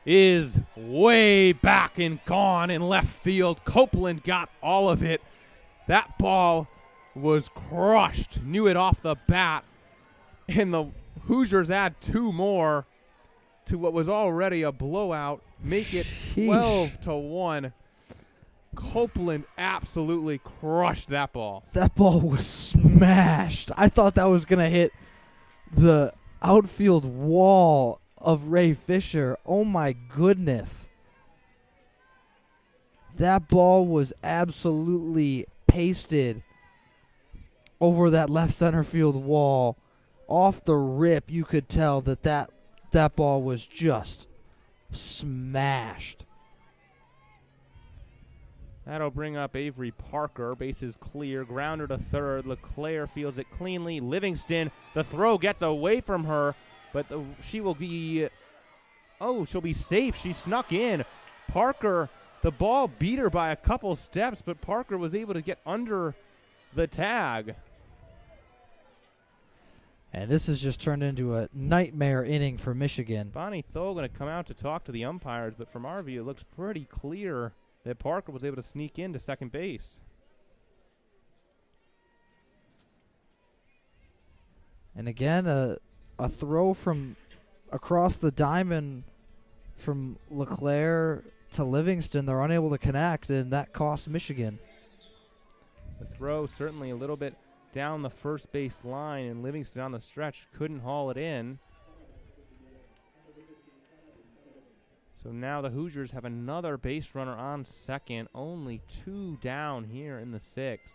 is way back and gone in left field. Copeland got all of it. That ball was crushed. Knew it off the bat. And the Hoosiers add 2 more to what was already a blowout. Make it 12-1. Copeland absolutely crushed that ball. That ball was smashed. I thought that was going to hit the outfield wall of Ray Fisher. Oh, my goodness. That ball was absolutely pasted over that left center field wall. Off the rip, you could tell that ball was just smashed. That'll bring up Avery Parker. Bases clear. Grounder to third. LeClaire fields it cleanly. Livingston, the throw gets away from her, but she will be, she'll be safe. She snuck in. Parker, the ball beat her by a couple steps, but Parker was able to get under the tag. And this has just turned into a nightmare inning for Michigan. Bonnie Thole going to come out to talk to the umpires, but from our view, it looks pretty clear that Parker was able to sneak into second base. And again, a throw from across the diamond from LeClaire to Livingston. They're unable to connect, and that cost Michigan. The throw certainly a little bit down the first base line, and Livingston on the stretch couldn't haul it in. So now the Hoosiers have another base runner on second, only 2 down here in the 6th.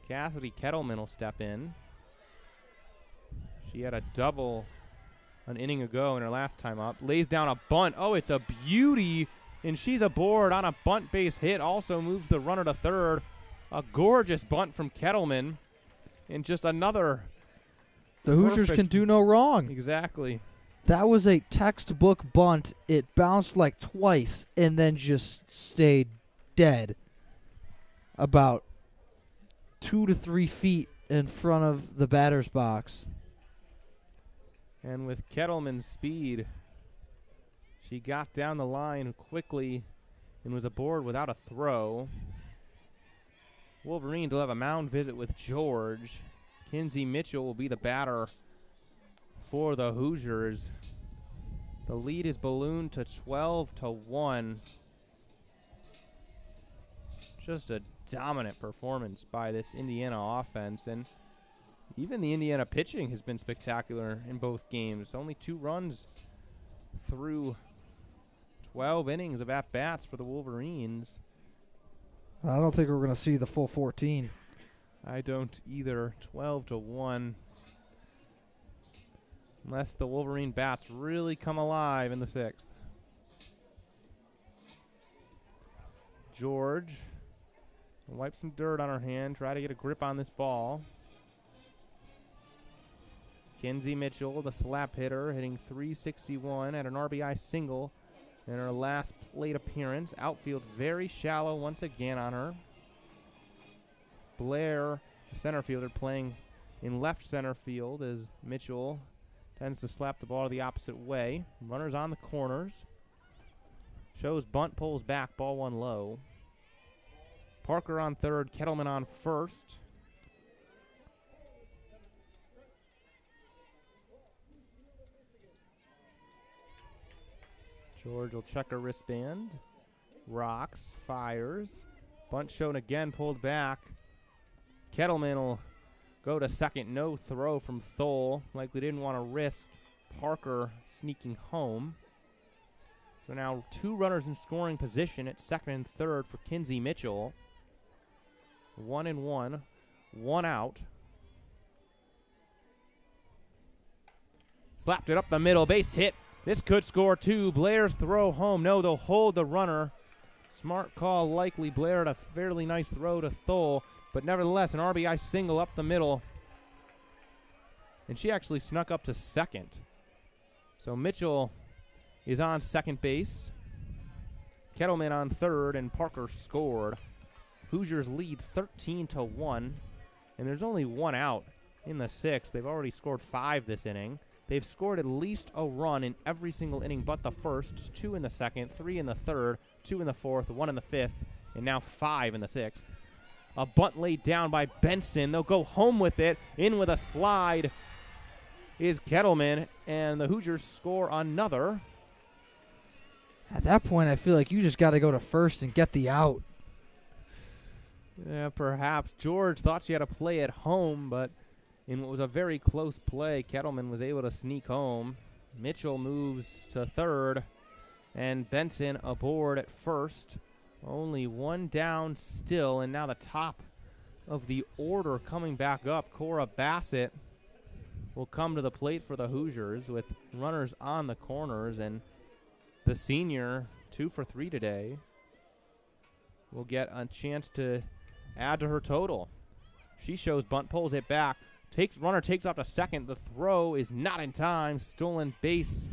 Cassidy Kettleman will step in. She had a double an inning ago in her last time up. Lays down a bunt. Oh, it's a beauty, and she's aboard on a bunt base hit. Also moves the runner to third. A gorgeous bunt from Kettleman, and just another. The Hoosiers can do no wrong. Exactly. That was a textbook bunt. It bounced like twice and then just stayed dead about 2 to 3 feet in front of the batter's box. And with Kettleman's speed, she got down the line quickly and was aboard without a throw. Wolverines will have a mound visit with George. Kinsey Mitchell will be the batter for the Hoosiers. The lead is ballooned to 12-1. Just a dominant performance by this Indiana offense, and even the Indiana pitching has been spectacular in both games. Only 2 runs through 12 innings of at-bats for the Wolverines. I don't think we're going to see the full 14. I don't either. 12-1. Unless the Wolverine bats really come alive in the 6th. George wipe some dirt on her hand, try to get a grip on this ball. Kinsey Mitchell, the slap hitter, hitting .361 at an RBI single in her last plate appearance. Outfield very shallow once again on her. Blair, the center fielder, playing in left center field as Mitchell tends to slap the ball the opposite way. Runners on the corners. Shows bunt, pulls back, ball 1 low. Parker on third, Kettleman on first. George will check her wristband. Rocks, fires. Bunt shown again, pulled back. Kettleman will go to second. No throw from Thole. Likely didn't want to risk Parker sneaking home. So now 2 runners in scoring position at second and third for Kinsey Mitchell. 1-1, 1 out. Slapped it up the middle, base hit. This could score 2. Blair's throw home. No, they'll hold the runner. Smart call, likely. Blair had a fairly nice throw to Thole, but nevertheless, an RBI single up the middle. And she actually snuck up to second. So Mitchell is on second base. Kettleman on third, and Parker scored. Hoosiers lead 13-1, and there's only 1 out in the 6th. They've already scored 5 this inning. They've scored at least a run in every single inning but the first, 2 in the 2nd, 3 in the 3rd, 2 in the 4th, 1 in the 5th, and now 5 in the 6th. A bunt laid down by Benson. They'll go home with it. In with a slide is Kettleman, and the Hoosiers score another. At that point, I feel like you just got to go to first and get the out. Yeah, perhaps. George thought she had a play at home, but in what was a very close play, Kettleman was able to sneak home. Mitchell moves to third, and Benson aboard at first. Only 1 down still, and now the top of the order coming back up. Cora Bassett will come to the plate for the Hoosiers with runners on the corners, and the senior, 2 for 3 today, will get a chance to add to her total. She shows bunt, pulls it back. Runner takes off to second. The throw is not in time. Stolen base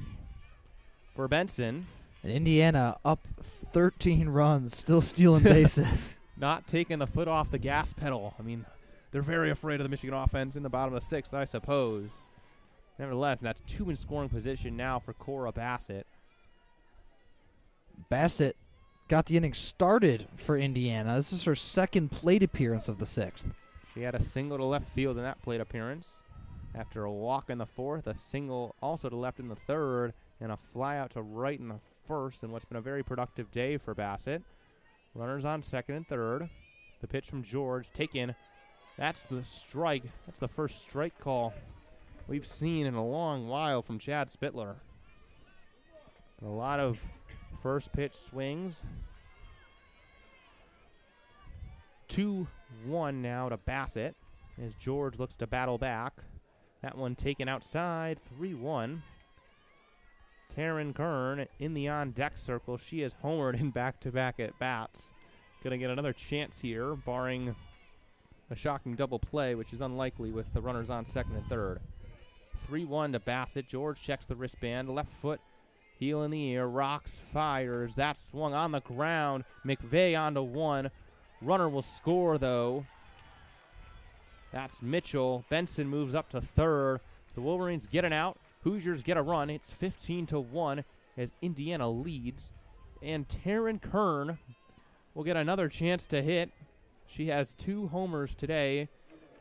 for Benson. And Indiana up 13 runs, still stealing bases. Not taking the foot off the gas pedal. I mean, they're very afraid of the Michigan offense in the bottom of the 6th, I suppose. Nevertheless, that's 2 in scoring position now for Cora Bassett. Bassett got the inning started for Indiana. This is her 2nd plate appearance of the 6th. She had a single to left field in that plate appearance. After a walk in the 4th, a single also to left in the 3rd, and a fly out to right in the 1st, and what's been a very productive day for Bassett. Runners on 2nd and 3rd. The pitch from George, taken. That's the strike. That's the first strike call we've seen in a long while from Chad Spittler. A lot of first pitch swings. 2-1 now to Bassett as George looks to battle back. That one taken outside, 3-1. Taryn Kern in the on-deck circle. She has homered in back-to-back at-bats. Going to get another chance here, barring a shocking double play, which is unlikely with the runners on 2nd and 3rd. 3-1 to Bassett. George checks the wristband. Left foot, heel in the air. Rocks, fires. That swung on the ground. McVeigh onto 1. Runner will score, though. That's Mitchell. Benson moves up to 3rd. The Wolverines get an out. Hoosiers get a run. It's 15-1 as Indiana leads. And Taryn Kern will get another chance to hit. She has 2 homers today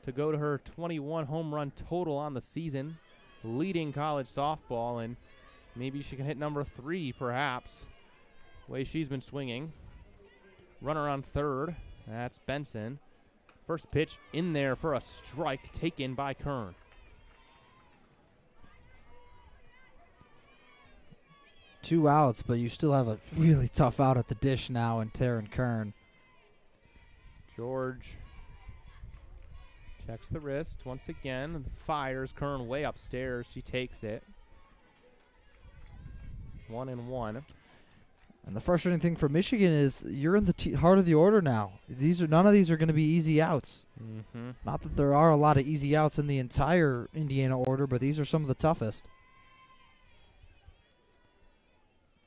to go to her 21 home run total on the season, leading college softball, and maybe she can hit number 3, perhaps, the way she's been swinging. Runner on 3rd. That's Benson. First pitch in there for a strike taken by Kern. Two outs, but you still have a really tough out at the dish now in Taryn Kern. George checks the wrist once again. Fires Kern way upstairs. She takes it. 1-1. And the frustrating thing for Michigan is you're in the heart of the order now. None of these are going to be easy outs. Mm-hmm. Not that there are a lot of easy outs in the entire Indiana order, but these are some of the toughest.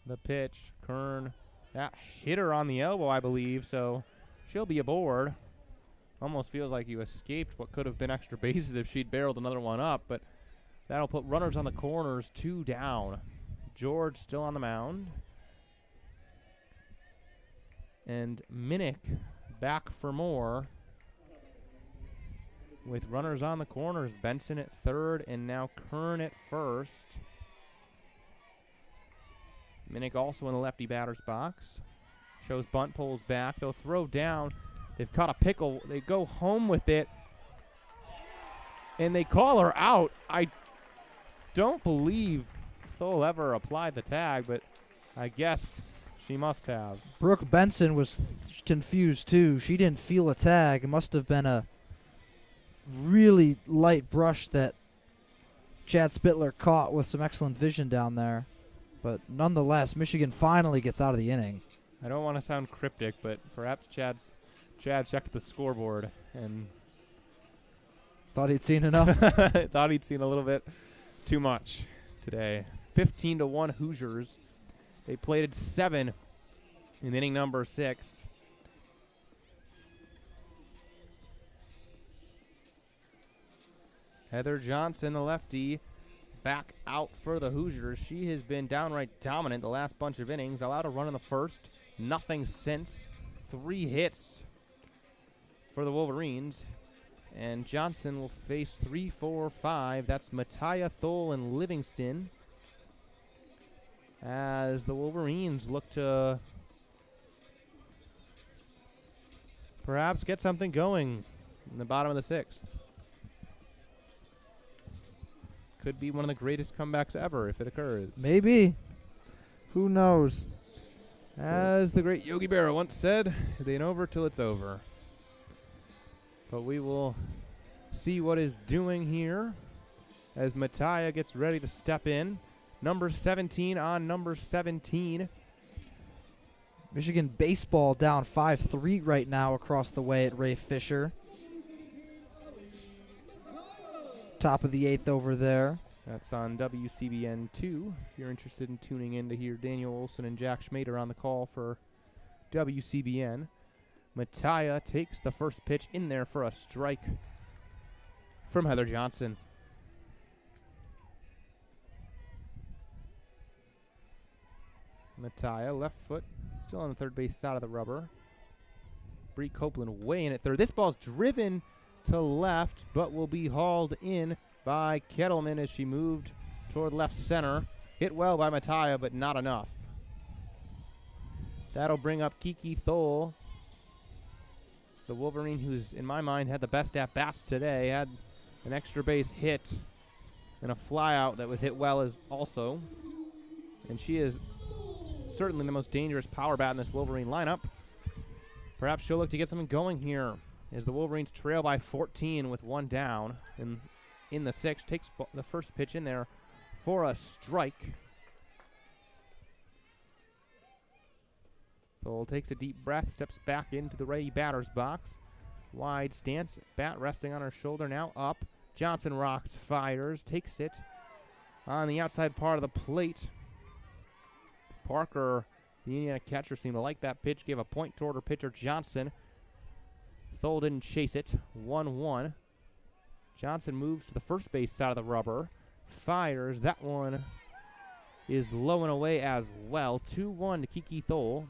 The pitch, Kern, that hit her on the elbow, I believe, so she'll be aboard. Almost feels like you escaped what could have been extra bases if she'd barreled another one up, but that'll put runners on the corners, 2 down. George still on the mound. And Minnick back for more. With runners on the corners, Benson at 3rd and now Kern at 1st. Minnick also in the lefty batter's box. Shows bunt, pulls back. They'll throw down. They've caught a pickle. They go home with it. And they call her out. I don't believe Thole ever applied the tag, but I guess she must have. Brooke Benson was confused, too. She didn't feel a tag. It must have been a really light brush that Chad Spittler caught with some excellent vision down there. But nonetheless, Michigan finally gets out of the inning. I don't want to sound cryptic, but perhaps Chad checked the scoreboard and thought he'd seen enough. Thought he'd seen a little bit too much today. 15-1 Hoosiers. They plated 7 in inning number 6. Heather Johnson, the lefty, back out for the Hoosiers. She has been downright dominant the last bunch of innings. Allowed a run in the first. Nothing since. 3 hits for the Wolverines. And Johnson will face 3, 4, 5. That's Mattia, Thole, and Livingston. As the Wolverines look to perhaps get something going in the bottom of the 6th. Could be one of the greatest comebacks ever if it occurs. Maybe. Who knows? As the great Yogi Berra once said, it ain't over till it's over. But we will see what is doing here as Mattia gets ready to step in. Number 17 on number 17. Michigan baseball down 5-3 right now across the way at Ray Fisher. Top of the 8th over there. That's on WCBN 2. If you're interested in tuning in to hear Daniel Olson and Jack Schmader on the call for WCBN. Mattia takes the first pitch in there for a strike from Heather Johnson. Mattia, left foot, still on the third base side of the rubber. Bree Copeland way in at third. This ball's driven to left, but will be hauled in by Kettleman as she moved toward left center. Hit well by Mattia, but not enough. That'll bring up Kiki Thole, the Wolverine who's, in my mind, had the best at-bats today. Had an extra base hit and a flyout that was hit well as also. And she is certainly the most dangerous power bat in this Wolverine lineup. Perhaps she'll look to get something going here as the Wolverines trail by 14 with 1 down. And in the 6th, takes the first pitch in there for a strike. Thole takes a deep breath, steps back into the ready batter's box. Wide stance, bat resting on her shoulder, now up. Johnson rocks, fires, takes it on the outside part of the plate. Parker, the Indiana catcher, seemed to like that pitch, gave a point toward her pitcher, Johnson. Thole didn't chase it, 1-1. Johnson moves to the first base side of the rubber, fires. That one is low and away as well. 2-1 to Kiki Thole.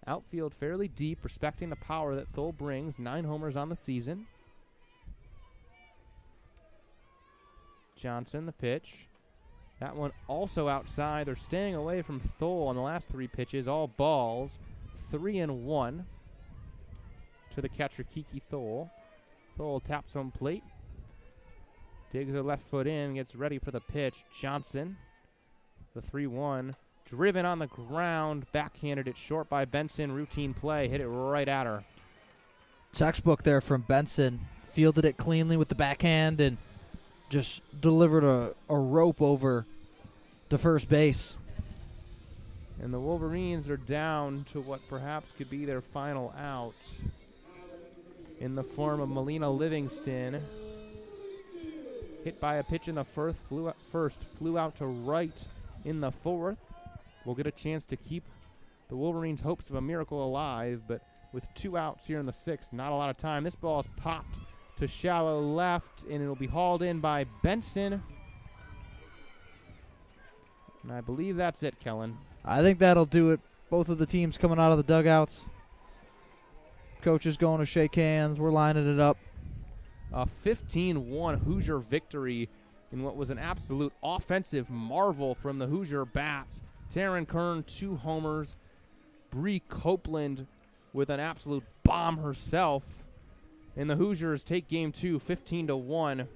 Outfield fairly deep, respecting the power that Thole brings. 9 homers on the season. Johnson, the pitch. That one also outside. They're staying away from Thole on the last 3 pitches. All balls. 3-1 to the catcher, Kiki Thole. Thole taps home plate. Digs her left foot in. Gets ready for the pitch. Johnson, the 3-1. Driven on the ground. Backhanded it short by Benson. Routine play. Hit it right at her. Textbook there from Benson. Fielded it cleanly with the backhand and just delivered a rope over to first base. And the Wolverines are down to what perhaps could be their final out in the form of Melina Livingston. Hit by a pitch in the first, flew out to right in the 4th. We'll get a chance to keep the Wolverines' hopes of a miracle alive, but with 2 outs here in the 6th, not a lot of time. This ball is popped to shallow left, and it'll be hauled in by Benson. And I believe that's it, Kelin. I think that'll do it. Both of the teams coming out of the dugouts. Coaches going to shake hands. We're lining it up. A 15-1 Hoosier victory in what was an absolute offensive marvel from the Hoosier Bats. Taryn Kern, 2 homers. Bree Copeland with an absolute bomb herself. And the Hoosiers take game 2, 15-1,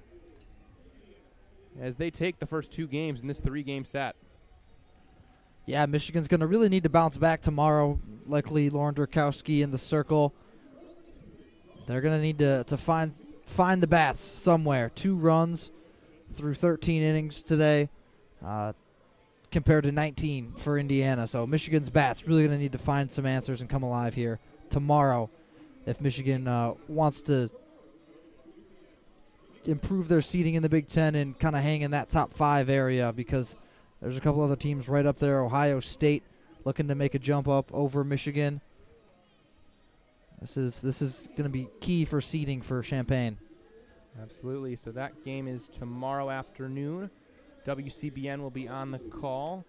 as they take the first 2 games in this 3-game set. Yeah, Michigan's going to really need to bounce back tomorrow. Likely Lauren Drakowski in the circle. They're going to need to find the bats somewhere. 2 runs through 13 innings today compared to 19 for Indiana. So Michigan's bats really going to need to find some answers and come alive here tomorrow if Michigan wants to improve their seeding in the Big Ten and kind of hang in that top 5 area, because there's a couple other teams right up there. Ohio State looking to make a jump up over Michigan. This is going to be key for seeding for Champaign. Absolutely. So that game is tomorrow afternoon. WCBN will be on the call.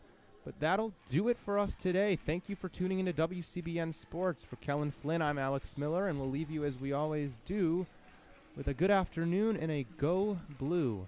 But that'll do it for us today. Thank you for tuning into WCBN Sports. For Kelin Flynn, I'm Alex Miller, and we'll leave you as we always do with a good afternoon and a Go Blue.